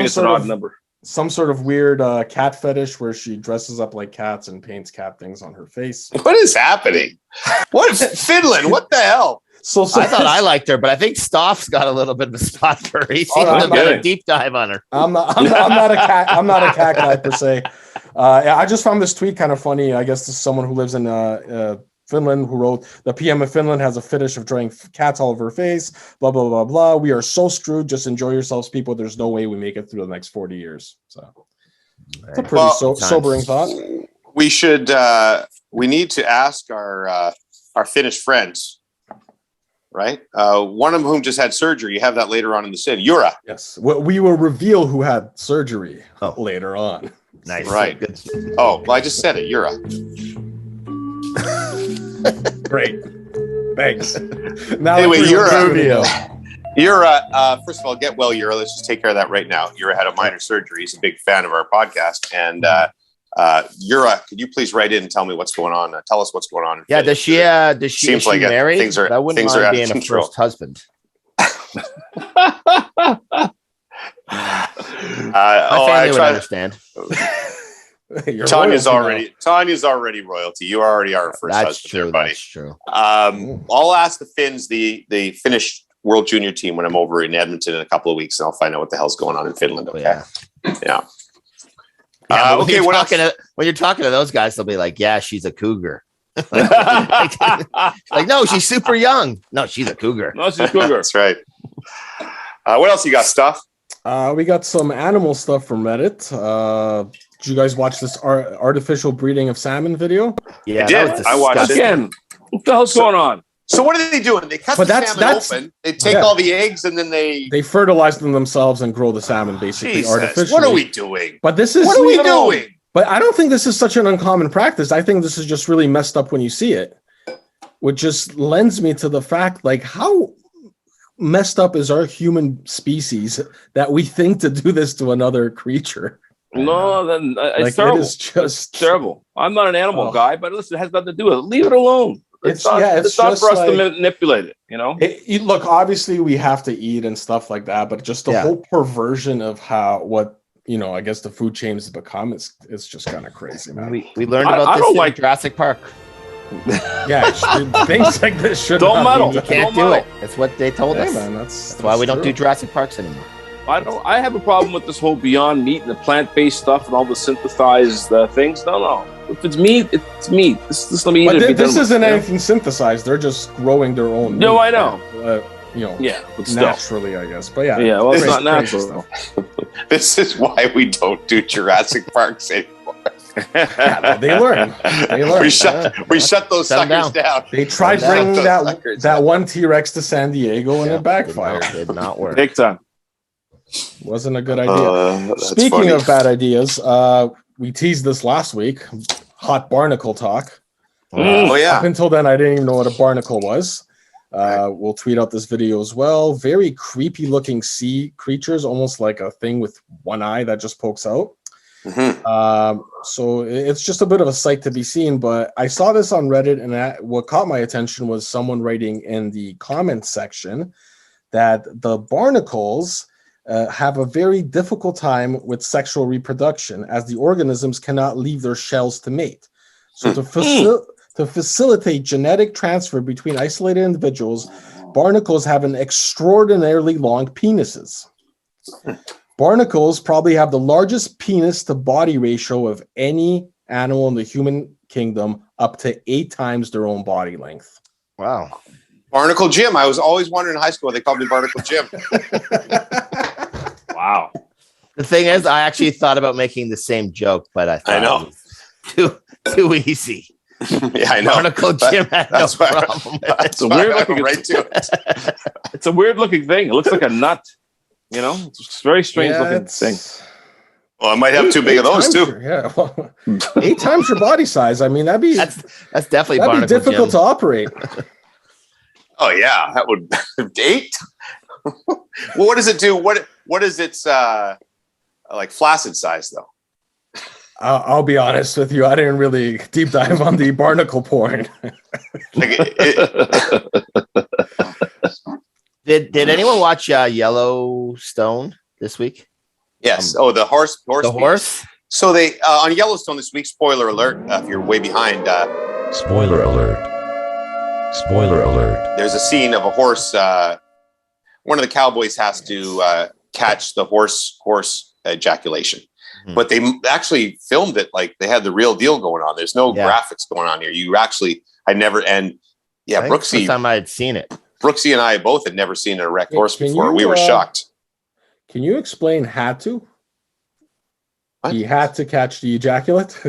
some sort of weird cat fetish where she dresses up like cats and paints cat things on her face. What is happening? What Finland? What the hell? So I thought I liked her, but I think Stoff's got a little bit of a spot for her. He seems to get a deep dive on her. I'm not a cat. I'm not a cat guy per se. I just found this tweet kind of funny. I guess this is someone who lives in Finland who wrote, the PM of Finland has a fetish of drawing cats all over her face, blah, blah, blah, blah. We are so screwed. Just enjoy yourselves, people. There's no way we make it through the next 40 years. So it's a pretty sobering thought. We should, we need to ask our Finnish friends, right? One of whom just had surgery. You have that later on in the sid. Jura. Yes. We will reveal who had surgery later on. Nice. Right. Good. Oh, well, I just said it. Jura. Great. Thanks. Now anyway, Jura, first of all, get well, Jura. Let's just take care of that right now. Jura had a minor surgery. He's a big fan of our podcast. And Jura, could you please write in and tell me what's going on? Tell us what's going on. Yeah, does she married? I wouldn't mind being a first husband. My family would understand. Tanya's already royalty. You already are a first husband, there, buddy. That's true. I'll ask the Finns, the Finnish World Junior team, when I'm over in Edmonton in a couple of weeks, and I'll find out what the hell's going on in Finland. Okay. Yeah. When you're talking to those guys, they'll be like, "Yeah, she's a cougar." like, no, she's super young. No, she's a cougar. No, she's a cougar. That's right. What else you got, stuff? We got some animal stuff from Reddit. Did you guys watch this artificial breeding of salmon video? Yeah, I did. I watched it. Again, what the hell's going on? So what are they doing? They cut the salmon open. They take all the eggs and then they fertilize them themselves and grow the salmon basically artificially. What are we doing? But this is what are we doing? But I don't think this is such an uncommon practice. I think this is just really messed up when you see it, which just lends me to the fact, like, how messed up is our human species that we think to do this to another creature? No, then it's terrible. It is just terrible. I'm not an animal guy, but listen, it has nothing to do with it. Leave it alone. It's not for us to manipulate it, you know? Look, obviously we have to eat and stuff like that, but just the whole perversion of what I guess the food chains have become, it's just kind of crazy, man. We learned about this in Jurassic Park. Yeah, things like this should don't meddle. You can't do it. That's what they told us. Man, that's why we don't do Jurassic Parks anymore. I have a problem with this whole Beyond Meat and the plant-based stuff and all the synthesized things. No. If it's meat, it's meat. This let me eat it. This isn't anything synthesized. They're just growing their own. No, I know. But naturally, I guess. But yeah. Yeah, well, it's not natural. This is why we don't do Jurassic Parks anymore. They learn. We shut those suckers down. They tried bringing that one T-Rex to San Diego and it backfired. Did not work. Big time. Wasn't a good idea. Speaking of bad ideas, we teased this last week. Hot barnacle talk. Up until then, I didn't even know what a barnacle was. We'll tweet out this video as well. Very creepy looking sea creatures, almost like a thing with one eye that just pokes out. So it's just a bit of a sight to be seen, but I saw this on Reddit, and what caught my attention was someone writing in the comments section that the barnacles have a very difficult time with sexual reproduction, as the organisms cannot leave their shells to mate. So to facilitate genetic transfer between isolated individuals, barnacles have an extraordinarily long penises. Barnacles probably have the largest penis to body ratio of any animal in the human kingdom, up to 8 times their own body length. Wow. Barnacle Jim. I was always wondering in high school, they called me Barnacle Jim. Wow. The thing is, I actually thought about making the same joke, but I thought know. It was too easy. Yeah, I know. Barnacle Jim had no problem. It's a weird looking right to it. It's a weird looking thing. It looks like a nut. It's a very strange looking thing. Well, I might have too big of those too. Yeah, well, 8 times your body size. I mean, that's definitely be difficult to operate. Oh yeah, that would 8. Well, what does it do? What is its like flaccid size though? I'll be honest with you. I didn't really deep dive on the barnacle porn. Did anyone watch Yellowstone this week? Yes. The horse. The horse. So they on Yellowstone this week. Spoiler alert! If you're way behind. Spoiler alert! Spoiler alert! There's a scene of a horse. One of the cowboys has to catch the horse ejaculation, but they actually filmed it like they had the real deal going on. There's no graphics going on here. Brooksy. First time I had seen it. Brooksy and I both had never seen an erect horse before. We were shocked. Can you explain had to? What? He had to catch the ejaculate.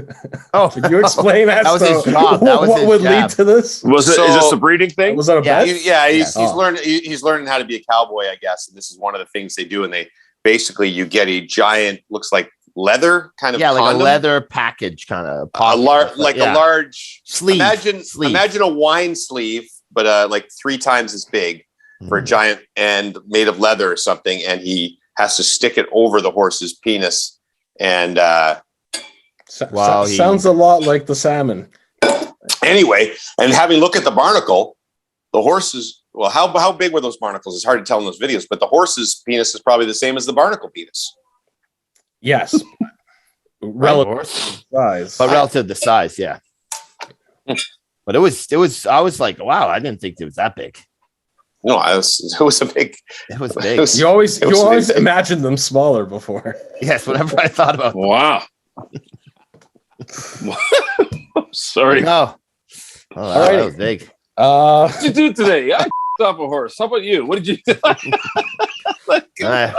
Oh, can you explain that? That was his job. What would lead to this? Is this a breeding thing? Was that a bet? He's learning how to be a cowboy, I guess. And this is one of the things they do. And they basically you get a giant, looks like leather kind of like condom. a leather package kind of a large sleeve. Imagine a wine sleeve, but like 3 times as big for a giant and made of leather or something. And he has to stick it over the horse's penis. And sounds a lot like the salmon. Anyway, and having a look at the barnacle, the horse's how big were those barnacles? It's hard to tell in those videos, but the horse's penis is probably the same as the barnacle penis. Yes. Relative size. But relative to the size, yeah. But it was I was like, wow, I didn't think it was that big. No, it was a big. It was big. You always imagined them smaller before. Yes, whenever I thought about them. Wow. Sorry. No. Oh, that was big. What did you do today? I off a horse. How about you? What did you do?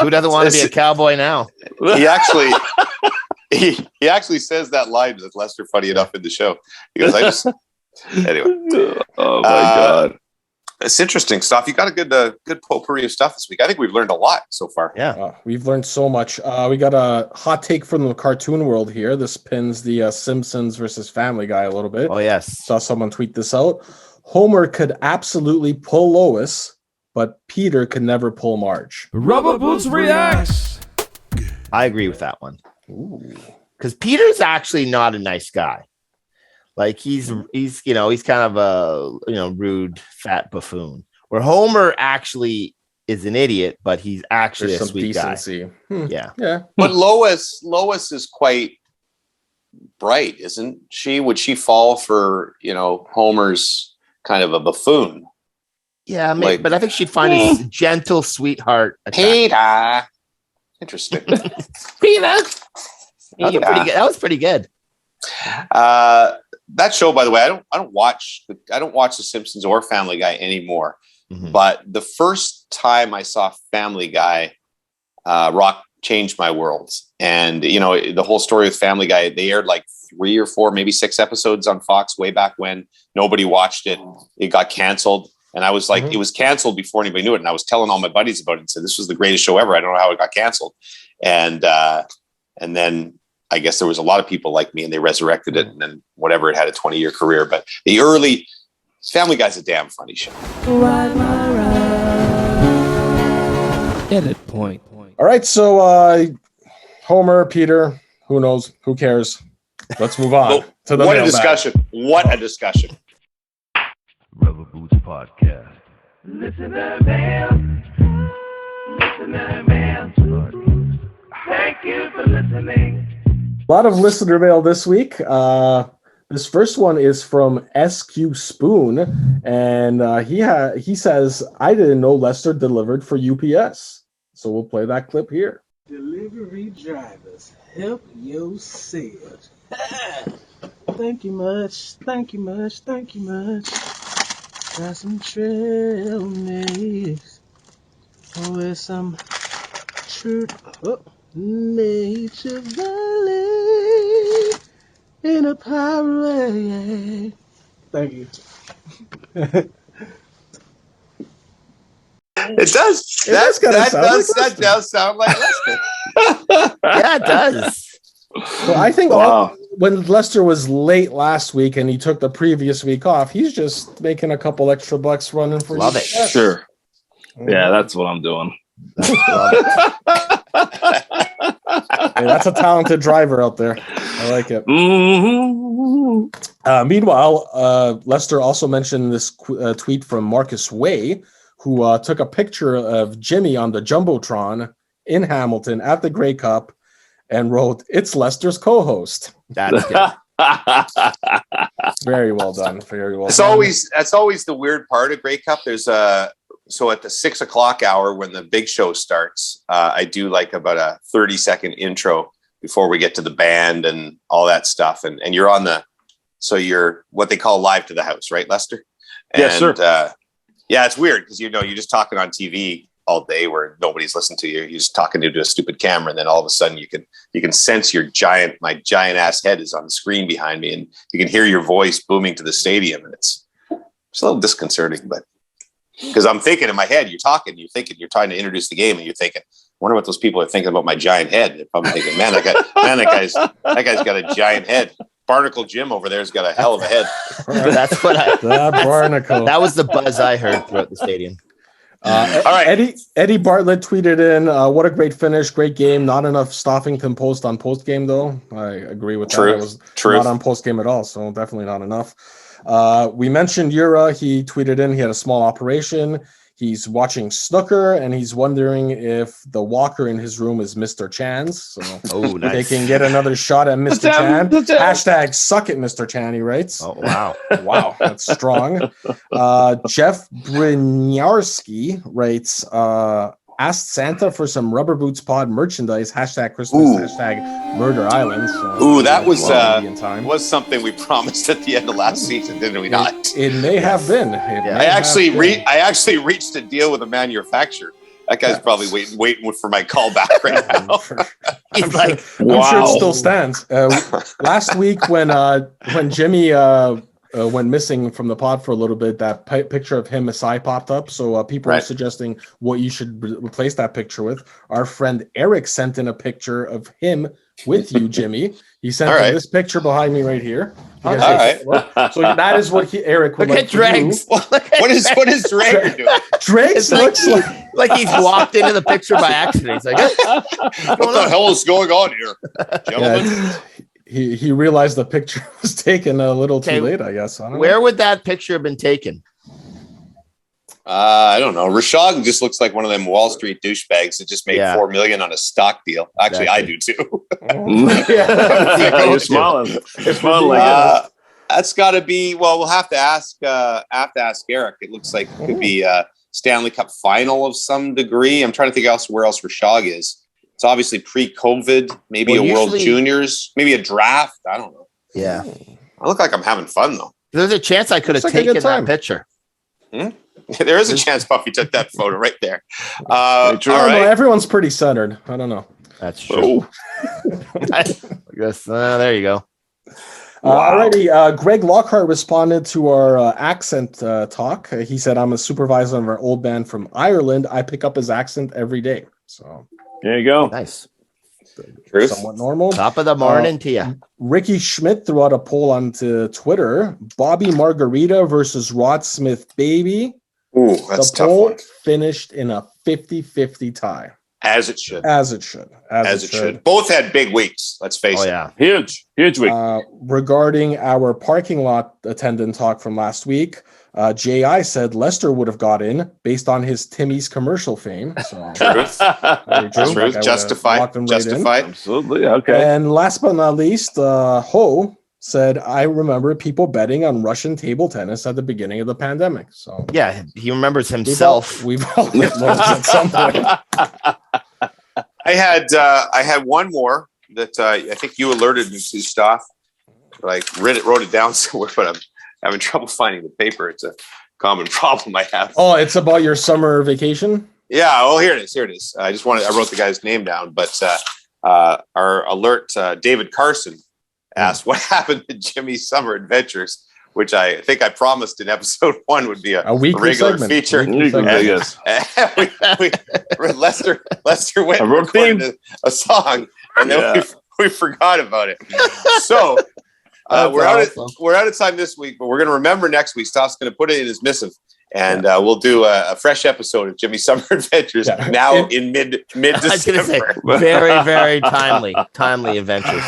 Who doesn't want to be a cowboy now? He actually says that line that's Lester funny enough in the show. He goes, anyway. Oh my God. It's interesting stuff. You got a good potpourri of stuff this week. I think we've learned a lot so far. Yeah, we've learned so much. We got a hot take from the cartoon world here. This pins the Simpsons versus Family Guy a little bit. Oh, yes. Saw someone tweet this out. Homer could absolutely pull Lois, but Peter could never pull Marge. Rubber Boots reacts. I agree with that one. Because Peter's actually not a nice guy. Like he's kind of a rude fat buffoon. Where Homer actually is an idiot, but he's actually There's a some sweet decency. guy. Yeah. Yeah. But Lois is quite bright, isn't she? Would she fall for, Homer's kind of a buffoon? Yeah, maybe, but I think she'd find his gentle sweetheart attractive. Peter. Interesting. Peter. That was pretty good. That show, by the way, I don't watch The Simpsons or Family Guy anymore. Mm-hmm. But the first time I saw Family Guy, Rock changed my world. And the whole story with Family Guy, they aired like 3 or 4, maybe 6 episodes on Fox way back when. Nobody watched it. It got canceled. And I was like, It was canceled before anybody knew it. And I was telling all my buddies about it and said, this was the greatest show ever. I don't know how it got canceled. And then I guess there was a lot of people like me and they resurrected it. And then whatever, it had a 20-year career. But the early Family Guy's a damn funny show. Edit point. All right. So Homer, Peter, who knows? Who cares? Let's move on to the What a mailbag. discussion. What a discussion. Rubber Boots Podcast. Listener mail. Thank you for listening. A lot of listener mail this week. This first one is from SQ Spoon, and he says, I didn't know Lester delivered for UPS. So we'll play that clip here. Delivery drivers, help yourselves. Thank you much. Got some trail mix with some Nature Valley in a parade. Thank you. It does. That does sound like Lester. Yeah, it does. So I think when Lester was late last week and he took the previous week off, he's just making a couple extra bucks running for Love it. Sure. Yeah, that's what I'm doing. Hey, that's a talented driver out there. I like it. Meanwhile, Lester also mentioned this tweet from Marcus Way, who took a picture of Jimmy on the Jumbotron in Hamilton at the Grey Cup and wrote, "It's Lester's co-host." That's good. Very well done. Very well That's done. always the weird part of Grey Cup. There's so at the 6 o'clock hour when the big show starts, I do like about a 30-second intro before we get to the band and all that stuff. And you're on you're what they call live to the house, right, Lester? Yes, sir. Yeah, it's weird because you're just talking on TV all day where nobody's listening to you. You're just talking to a stupid camera, and then all of a sudden you can sense my giant ass head is on the screen behind me, and you can hear your voice booming to the stadium, and it's a little disconcerting, but because I'm thinking in my head, you're trying to introduce the game, and you're thinking, I wonder what those people are thinking about my giant head. They're probably thinking, that guy's got a giant head. Barnacle Jim over there's got a hell of a head. That's what Barnacle. That was the buzz I heard throughout the stadium. All right. Eddie Bartlett tweeted in, what a great finish, great game. Not enough Stoffington post on post game though. I agree with that. It was not on post game at all, so definitely not enough. We mentioned Yura. He tweeted in, he had a small operation. He's watching snooker, and he's wondering if the walker in his room is Mr. Chan's. So nice. They can get another shot at Mr. Chan. Hashtag suck it, Mr. Chan, he writes. Oh, wow. Wow, that's strong. Jeff Brynarski writes, asked Santa for some Rubber Boots Pod merchandise. Hashtag Christmas. Hashtag Murder Island. So that was something we promised at the end of last season, didn't we not? It may have been. I actually reached a deal with a manufacturer. That guy's probably waiting for my call back right now. I'm sure it still stands. Last week when Jimmy went missing from the pod for a little bit, that picture of him Masai popped up. So people are suggesting what you should replace that picture with. Our friend Eric sent in a picture of him with you, Jimmy. He sent in this picture behind me right here. All right. So that is what Eric would Look like at Dregs. What is Drager doing? Dregs looks like he's walked into the picture by accident. He's like, what the hell is going on here, gentlemen? Yeah, he realized the picture was taken a little too late, I guess. Where would that picture have been taken? I don't know. Rashad just looks like one of them Wall Street douchebags that just made $4 million on a stock deal. Actually, I do too. You're smiling. You're smiling. That's got to be. Well, we'll have to ask. Eric. It looks like it could be a Stanley Cup final of some degree. I'm trying to think where else Rashad is. It's obviously pre-COVID. Maybe a World Juniors. Maybe a draft. I don't know. Yeah. I look like I'm having fun though. There's a chance I could have taken that picture. There is a chance Puffy took that photo right there. I don't know. Everyone's pretty centered. I don't know. That's true. I guess there you go. Alrighty, Greg Lockhart responded to our accent talk. He said, "I'm a supervisor of our old band from Ireland. I pick up his accent every day." So there you go. Nice. Truth. Somewhat normal. Top of the morning to you. Ricky Schmidt threw out a poll onto Twitter. Bobby Margarita versus Rod Smith Baby. Ooh, that's the tough poll one. Finished in a 50-50 tie. As it should. As it should. Both had big weeks. Let's face it. Yeah. Huge week. Regarding our parking lot attendant talk from last week, J.I. said Lester would have got in based on his Timmy's commercial fame. So, Truth. Justified. Absolutely. Okay. And last but not least, Ho said, "I remember people betting on Russian table tennis at the beginning of the pandemic." So yeah, he remembers himself. We've all hit those at some point. I had one more that I think you alerted me to, Stoff. But I wrote it down somewhere, but I'm having trouble finding the paper. It's a common problem I have. Oh, it's about your summer vacation? Yeah. Oh, here it is. I wrote the guy's name down, but our alert, David Carson, asked what happened to Jimmy's Summer Adventures, which I think I promised in episode 1 would be a regular segment. feature. Yes. Lester went and recorded a song, and then we forgot about it. So we're out of time this week, but we're going to remember next week. Stoff's going to put it in his missive, and we'll do a fresh episode of Jimmy's Summer Adventures in mid-December. I was going to say, very, very timely adventures.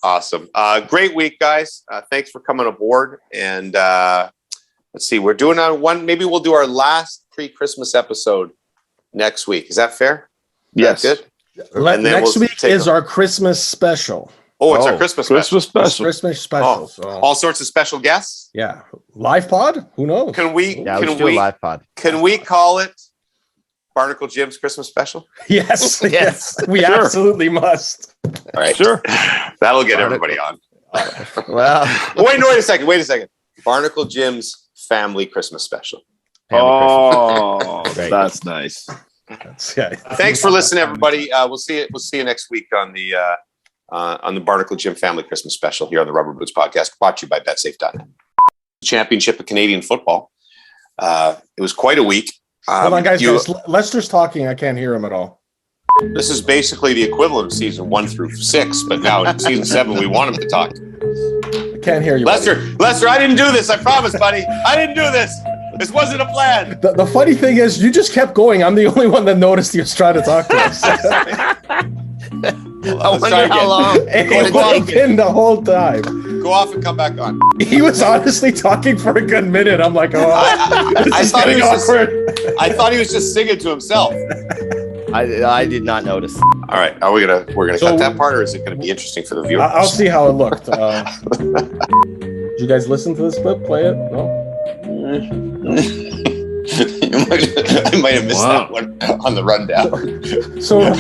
Awesome. Great week, guys. Thanks for coming aboard. And let's see, we're doing maybe we'll do our last pre-Christmas episode next week. Is that fair? Yes. Good. Next week is our Christmas special. Oh, it's our Christmas special. Christmas special. Oh, so. All sorts of special guests. Yeah. Live pod? Who knows? Can we do a live pod? Can we call it Barnacle Jim's Christmas special? Yes. We absolutely must. All right. Sure. That'll get everybody on. Well, wait a second. Barnacle Jim's Family Christmas Special. That's nice. Thanks for listening, everybody. We'll see you next week on the Barnacle Jim Family Christmas Special here on the Rubber Boots Podcast, brought to you by BetSafe.net. Championship of Canadian football. It was quite a week. Hold on, guys. Lester's talking. I can't hear him at all. This is basically the equivalent of season 1 through 6, but now in season 7, we want him to talk. I can't hear you, Lester, I didn't do this. I promise, buddy. I didn't do this. This wasn't a plan. The funny thing is, you just kept going. I'm the only one that noticed he was trying to talk to us. I wonder how long. He walked in the whole time. Go off and come back on. He was honestly talking for a good minute. I'm like, I thought he was just singing to himself. I did not notice. All right, we're gonna cut that part, or is it gonna be interesting for the viewers? I'll see how it looked. Did you guys listen to this clip? Play it? No. I might have missed that one on the rundown. So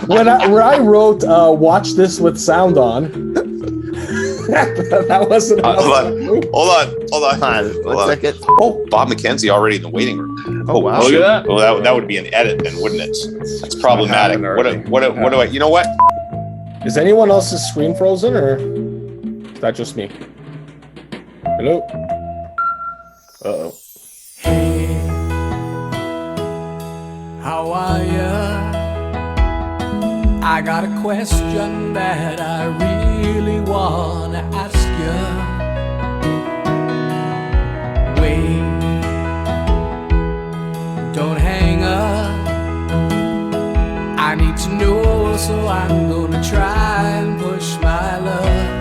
when I wrote "watch this with sound on," that wasn't. Hold on. 1 second. Oh, Bob McKenzie already in the waiting room. Oh wow! Look at that. Well, that would be an edit, then, wouldn't it? That's problematic. What do I? You know what? Is anyone else's screen frozen, or is that just me? Hello. Uh-oh. Hey, how are ya? I got a question that I really wanna ask ya. Wait, don't hang up. I need to know, so I'm gonna try and push my luck.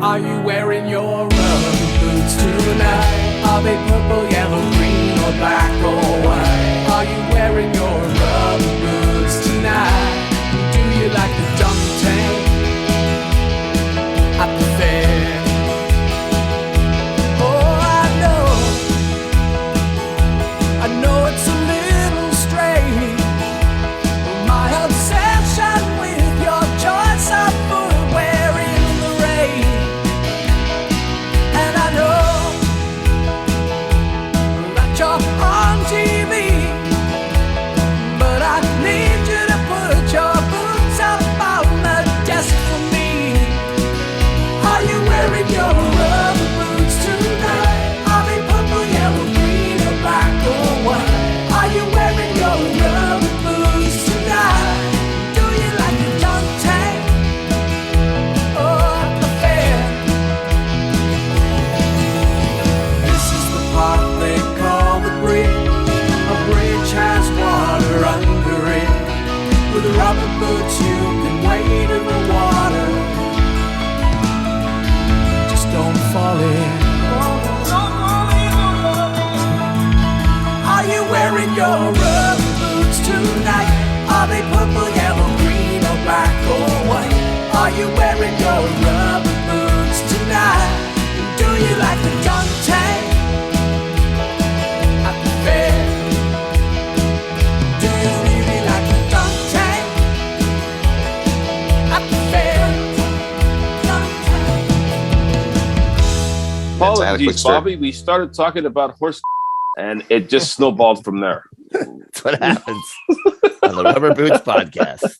Are you wearing your rubber boots tonight? Are they purple, yellow, green, or black, or white? Are you wearing your rubber boots tonight? Do you like the dunk tank at the fair? Oh, I know it's a little strange, my obsession with your choice of footwear in the rain. And I know that you're on TV, but I need you to put your boots up on the desk for me. Are you wearing your rubber boots tonight? Are they purple, yellow, green, or black, or white? Are you wearing your rubber boots tonight? Do you like the dunk tank or the fair? This is the part they call the bridge. A bridge has water under it. With rubber boots you can wade in the water. Just don't fall in. Are you wearing your rubber boots tonight? Are they purple, yellow, green, or black, or white? Are you wearing your rubber boots tonight? Do you like the dunk tank at the fair? Do you really like the dunk tank at the fair? Apologies, Bobby. We started talking about horse and it just snowballed from there. That's what happens on the Rubber Boots podcast.